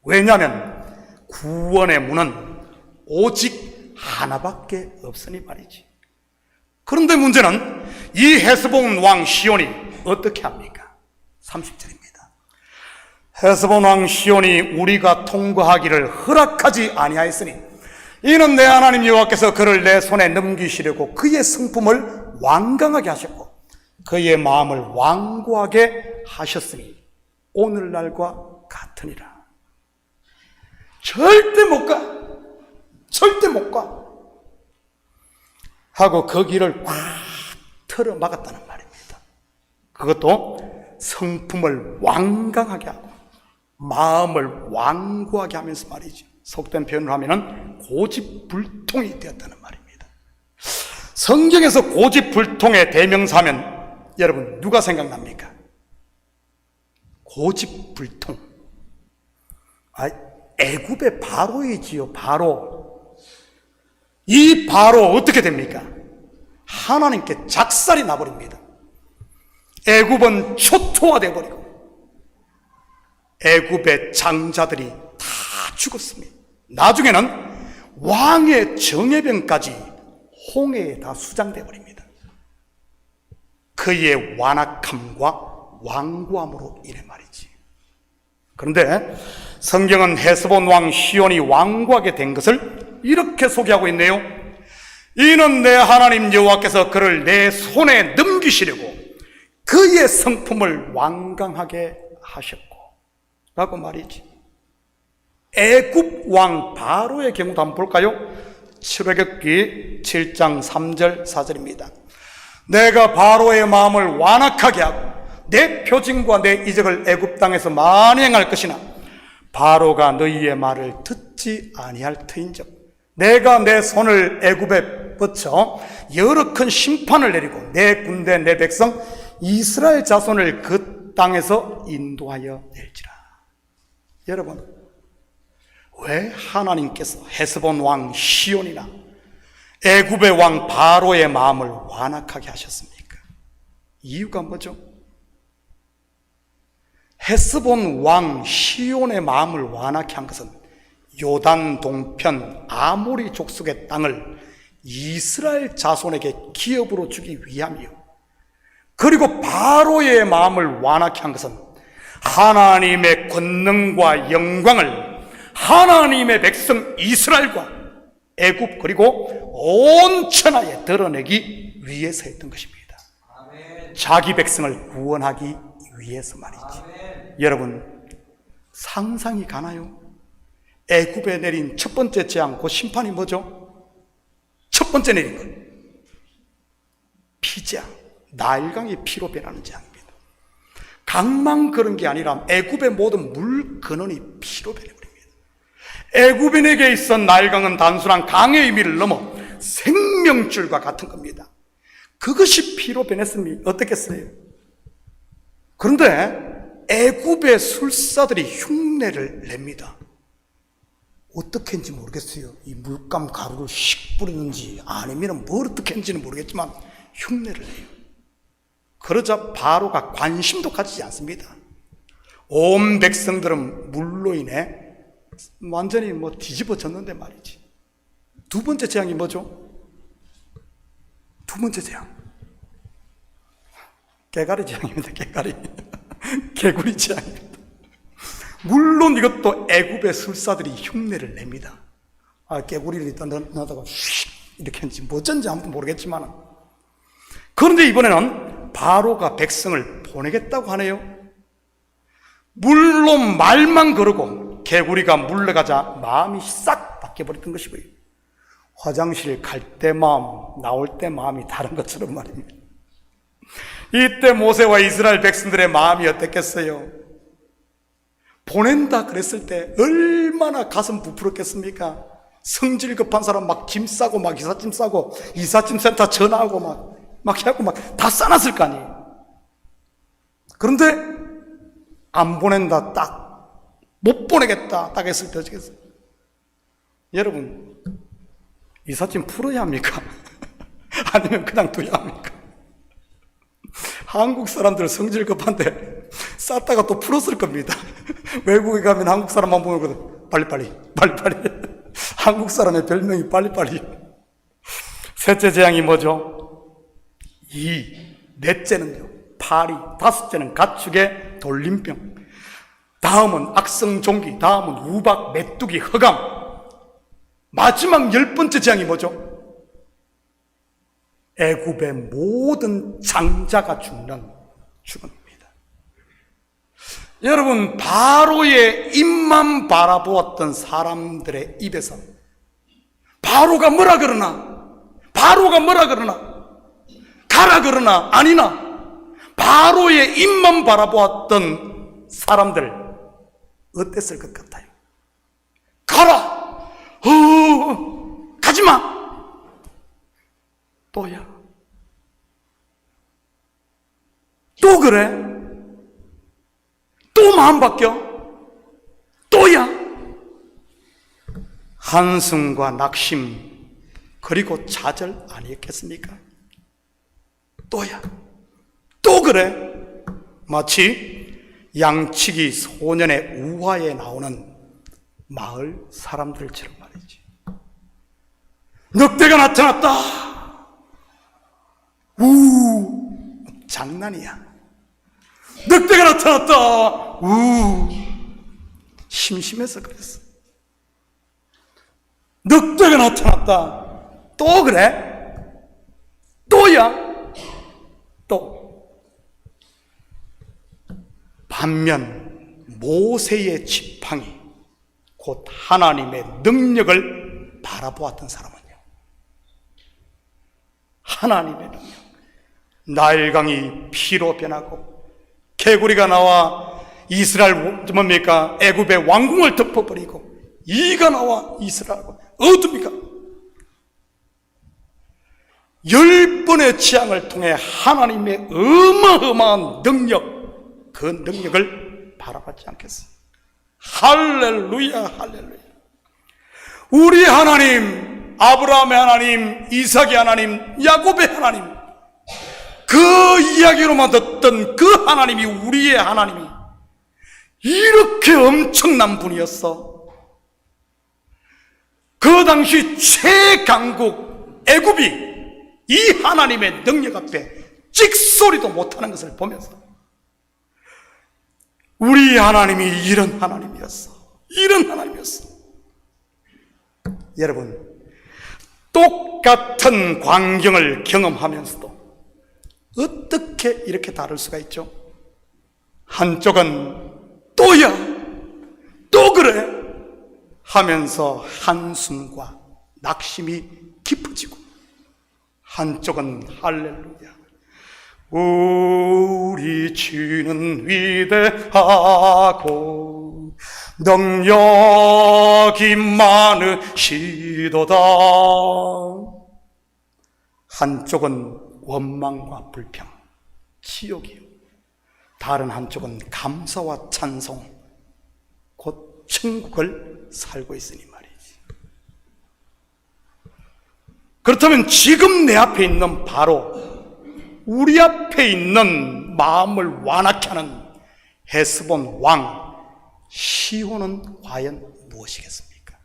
왜냐하면 구원의 문은 오직 하나밖에 없으니 말이지. 그런데 문제는 이 헤스본 왕 시온이 어떻게 합니까? 30절입니다. 헤스본 왕 시온이 우리가 통과하기를 허락하지 아니하였으니 이는 내 하나님 여호와께서 그를 내 손에 넘기시려고 그의 성품을 완강하게 하셨고 그의 마음을 완고하게 하셨으니 오늘날과 같으니라. 절대 못 가, 절대 못 가 하고 그 길을 꽉 틀어 막았다는 말입니다. 그것도 성품을 완강하게 하고 마음을 완고하게 하면서 말이죠. 속된 표현을 하면은 고집불통이 되었다는 말입니다. 성경에서 고집불통의 대명사면 여러분 누가 생각납니까? 고집불통. 애굽의 바로이지요. 바로. 이 바로 어떻게 됩니까? 하나님께 작살이 나버립니다. 애굽은 초토화되어 버리고 애굽의 장자들이 다 죽었습니다. 나중에는 왕의 정예병까지 홍해에 다 수장되어 버립니다. 그의 완악함과 완고함으로 인해 말이지. 그런데 성경은 헤스본 왕 시온이 완고하게 된 것을 이렇게 소개하고 있네요. 이는 내 하나님 여호와께서 그를 내 손에 넘기시려고 그의 성품을 완강하게 하셨고 라고 말이지. 애굽 왕 바로의 경우도 한번 볼까요? 출애굽기 7장 3절 4절입니다. 내가 바로의 마음을 완악하게 하고 내 표징과 내 이적을 애굽 땅에서 많이 행할 것이나 바로가 너희의 말을 듣지 아니할 터인즉 내가 내 손을 애굽에 뻗쳐 여러 큰 심판을 내리고 내 군대 내 백성 이스라엘 자손을 그 땅에서 인도하여 낼지라. 여러분, 왜 하나님께서 헤스본 왕 시온이나 애굽의 왕 바로의 마음을 완악하게 하셨습니까? 이유가 뭐죠? 헤스본 왕 시온의 마음을 완악히 한 것은 요단 동편 아모리 족속의 땅을 이스라엘 자손에게 기업으로 주기 위함이요, 그리고 바로의 마음을 완악히 한 것은 하나님의 권능과 영광을 하나님의 백성 이스라엘과 애굽 그리고 온 천하에 드러내기 위해서였던 것입니다. 자기 백성을 구원하기 위해서 말이지. 여러분, 상상이 가나요? 애굽에 내린 첫 번째 재앙, 그 심판이 뭐죠? 첫 번째 내린 것, 피재앙, 나일강이 피로 변하는 재앙입니다. 강만 그런 게 아니라 애굽의 모든 물 근원이 피로 변해버립니다. 애굽인에게 있던 나일강은 단순한 강의 의미를 넘어 생명줄과 같은 겁니다. 그것이 피로 변했으면 어떻겠어요? 그런데 애굽의 술사들이 흉내를 냅니다. 어떻게 했는지 모르겠어요. 이 물감 가루를 씩 뿌리는지 아니면 뭘 어떻게 했는지는 모르겠지만 흉내를 내요. 그러자 바로가 관심도 가지지 않습니다. 온 백성들은 물로 인해 완전히 뒤집어졌는데 말이지. 두 번째 재앙이 뭐죠? 두 번째 재앙, 개가리 재앙입니다. 개가리 개구리 재앙입니다. 물론 이것도 애굽의 술사들이 흉내를 냅니다. 개구리를 일단 넣다가 이렇게 했는지 뭐든지 아무튼 모르겠지만, 그런데 이번에는 바로가 백성을 보내겠다고 하네요. 물로 말만 거르고 개구리가 물러가자 마음이 싹 바뀌어버렸던 것이고요. 화장실 갈 때 마음, 나올 때 마음이 다른 것처럼 말입니다. 이때 모세와 이스라엘 백성들의 마음이 어땠겠어요? 보낸다 그랬을 때 얼마나 가슴 부풀었겠습니까? 성질 급한 사람 막 짐 싸고 막 이삿짐 싸고 이삿짐 센터 전화하고 막 해갖고 막 다 싸놨을 거 아니에요. 그런데 안 보낸다, 딱 못 보내겠다 딱 했을 때 어쩌겠어요? 여러분, 이삿짐 풀어야 합니까? 아니면 그냥 둬야 합니까? 한국 사람들 성질 급한데 쌌다가 또 풀었을 겁니다. 외국에 가면 한국 사람만 보면 빨리빨리 한국 사람의 별명이 빨리빨리. 셋째 재앙이 뭐죠? 넷째는요 파리, 다섯째는 가축의 돌림병, 다음은 악성종기, 다음은 우박, 메뚜기, 흑암, 마지막 10번째 재앙이 뭐죠? 애굽의 모든 장자가 죽는 죽음입니다. 여러분, 바로의 입만 바라보았던 사람들의 입에서 바로가 뭐라 그러나 가라 그러나 아니나 바로의 입만 바라보았던 사람들 어땠을 것 같아요? 가라! 가지마! 또야? 또 그래? 또 마음 바뀌어? 또야? 한숨과 낙심 그리고 좌절 아니었겠습니까? 또야? 또 그래? 마치 양치기 소년의 우화에 나오는 마을 사람들처럼 말이지. 늑대가 나타났다. 장난이야. 늑대가 나타났다. 심심해서 그랬어. 늑대가 나타났다. 또 그래? 또야? 또. 반면 모세의 지팡이, 곧 하나님의 능력을 바라보았던 사람은요, 하나님의 능력, 나일강이 피로 변하고 개구리가 나와 이스라엘 뭡니까? 애굽의 왕궁을 덮어버리고 이가 나와 이스라엘과 어둡니까? 10번의 재앙을 통해 하나님의 어마어마한 능력, 그 능력을 바라봤지 않겠어요? 할렐루야, 할렐루야. 우리 하나님, 아브라함의 하나님, 이삭의 하나님, 야곱의 하나님, 그 이야기로만 듣던 그 하나님이, 우리의 하나님이 이렇게 엄청난 분이었어. 그 당시 최강국 애굽이 이 하나님의 능력 앞에 찍소리도 못하는 것을 보면서 우리 하나님이 이런 하나님이었어, 이런 하나님이었어. 여러분, 똑같은 광경을 경험하면서도 어떻게 이렇게 다를 수가 있죠? 한쪽은 또야, 또 그래 하면서 한숨과 낙심이 깊어지고, 한쪽은 할렐루야, 우리 주는 위대하고 능력이 많으시도다. 한쪽은 원망과 불평, 치욕이요, 다른 한쪽은 감사와 찬송, 곧 천국을 살고 있으니 말이지. 그렇다면 지금 내 앞에 있는, 바로 우리 앞에 있는 마음을 완악케 하는 헤스본 왕 시혼은 과연 무엇이겠습니까?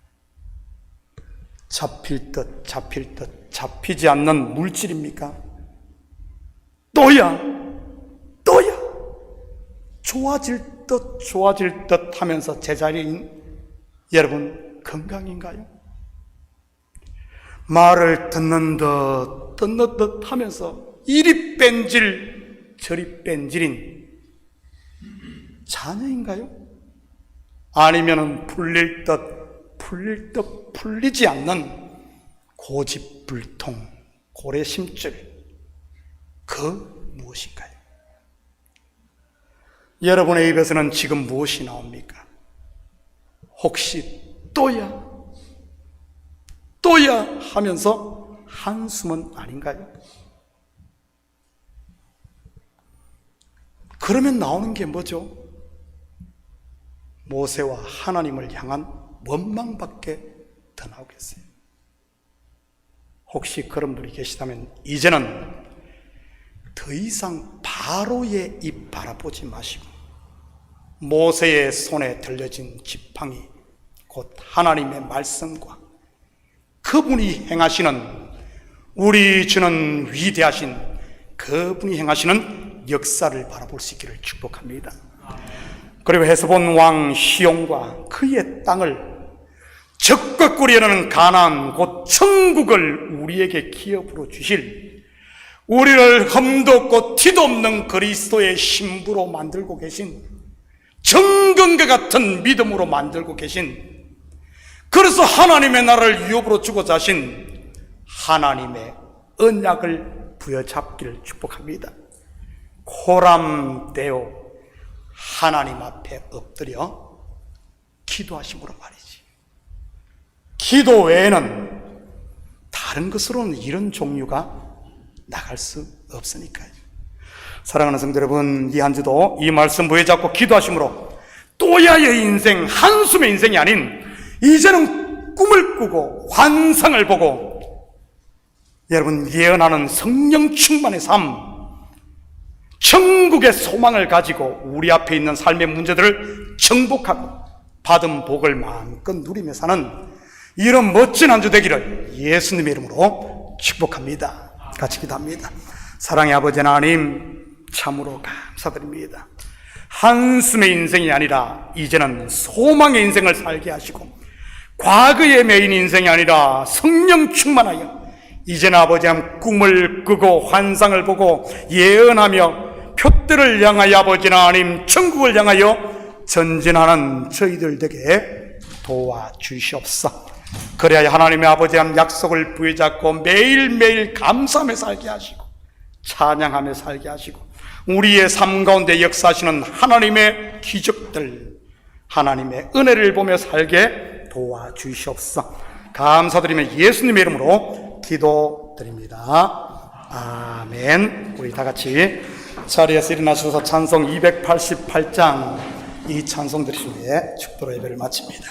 잡힐 듯 잡히지 않는 물질입니까? 또야 좋아질 듯 하면서 제자리인 여러분, 건강인가요? 말을 듣는 듯 하면서 이리 뺀질 저리 뺀질인 자녀인가요? 아니면은 풀릴 듯 풀리지 않는 고집불통, 고래심줄, 그 무엇인가요? 여러분의 입에서는 지금 무엇이 나옵니까? 혹시 또야 하면서 한숨은 아닌가요? 그러면 나오는 게 뭐죠? 모세와 하나님을 향한 원망밖에 더 나오겠어요. 혹시 그런 분이 계시다면 이제는 더 이상 바로의 입 바라보지 마시고 모세의 손에 들려진 지팡이, 곧 하나님의 말씀과 그분이 행하시는, 우리 주는 위대하신 그분이 행하시는 역사를 바라볼 수 있기를 축복합니다. 그리고 헤스본 왕 시온과 그의 땅을, 적과 꿀이라는 가나안, 곧 천국을 우리에게 기업으로 주실, 우리를 흠도 없고 티도 없는 그리스도의 신부로 만들고 계신, 정금과 같은 믿음으로 만들고 계신, 그래서 하나님의 나라를 유업으로 주고자 하신 하나님의 언약을 부여잡기를 축복합니다. 호람되어 하나님 앞에 엎드려 기도하심으로 말이지. 기도 외에는 다른 것으로는 이런 종류가 나갈 수 없으니까요. 사랑하는 성도 여러분, 이 한 주도 이 말씀 부여잡고 기도하심으로 또야의 인생, 한숨의 인생이 아닌 이제는 꿈을 꾸고 환상을 보고 여러분 예언하는 성령 충만의 삶, 천국의 소망을 가지고 우리 앞에 있는 삶의 문제들을 정복하고 받은 복을 마음껏 누리며 사는 이런 멋진 한 주 되기를 예수님의 이름으로 축복합니다. 같이 기도합니다. 사랑의 아버지 하나님, 참으로 감사드립니다. 한숨의 인생이 아니라 이제는 소망의 인생을 살게 하시고, 과거의 메인 인생이 아니라 성령 충만하여 이제는 아버지 한 꿈을 꾸고 환상을 보고 예언하며 표대를 향하여 아버지 하나님 천국을 향하여 전진하는 저희들 되게 도와주시옵소서. 그래야 하나님의 아버지의 약속을 부여잡고 매일매일 감사하며 살게 하시고 찬양하며 살게 하시고 우리의 삶 가운데 역사하시는 하나님의 기적들, 하나님의 은혜를 보며 살게 도와주시옵소서. 감사드리며 예수님의 이름으로 기도드립니다. 아멘. 우리 다 같이 자리에서 일어나셔서 찬송 288장 이 찬송 드리신 후에 축도로 예배를 마칩니다.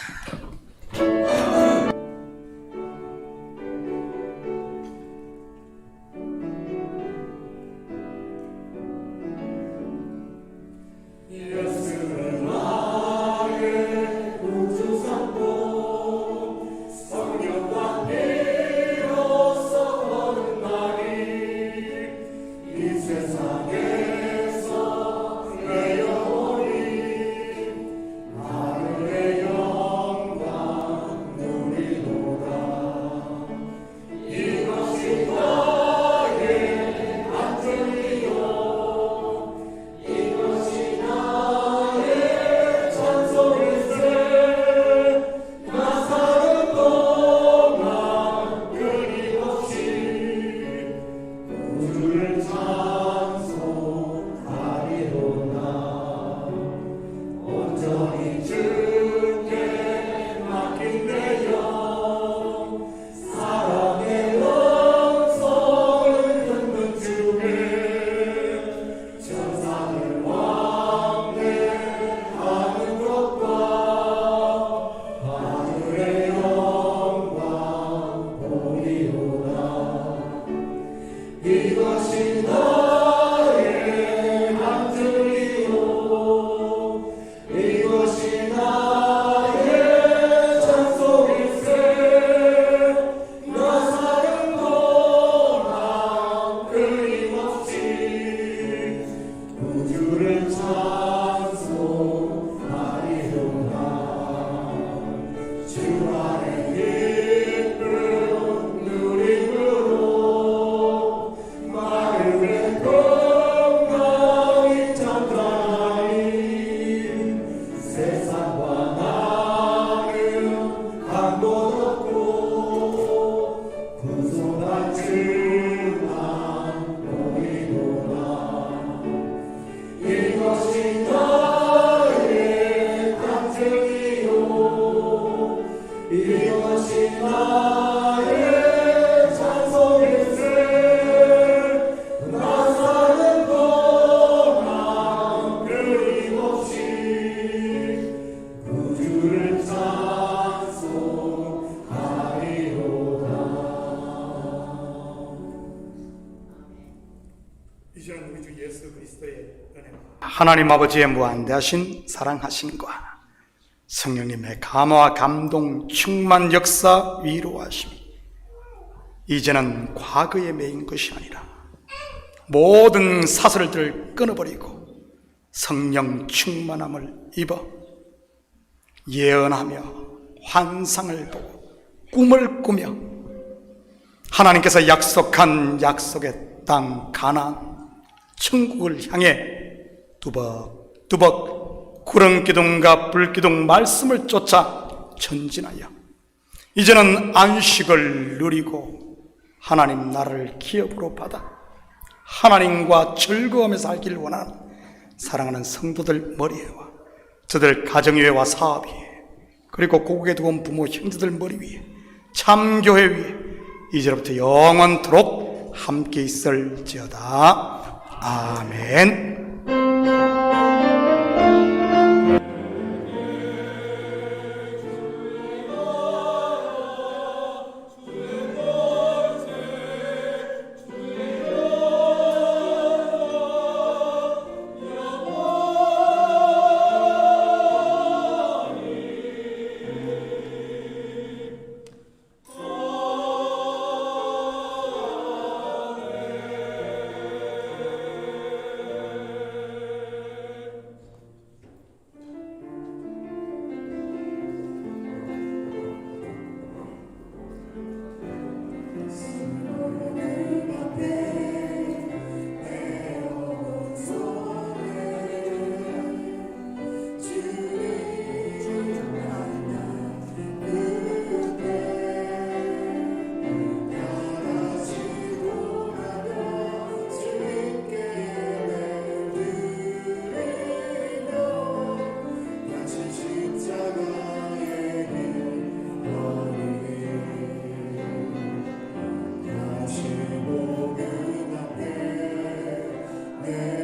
하나님 아버지의 무한대하신 사랑하심과 성령님의 감화와 감동, 충만 역사, 위로하심이 이제는 과거에 매인 것이 아니라 모든 사슬들 끊어버리고 성령 충만함을 입어 예언하며 환상을 보고 꿈을 꾸며 하나님께서 약속한 약속의 땅 가나안 천국을 향해 뚜벅뚜벅 구름기둥과 불기둥 말씀을 쫓아 전진하여 이제는 안식을 누리고 하나님 나라를 기업으로 받아 하나님과 즐거움에 살기를 원하는 사랑하는 성도들 머리에와 저들 가정 위에와 사업 위에 그리고 고국에 두고 온 부모 형제들 머리 위에 참교회 위에 이제부터 영원토록 함께 있을지어다. 아멘. 내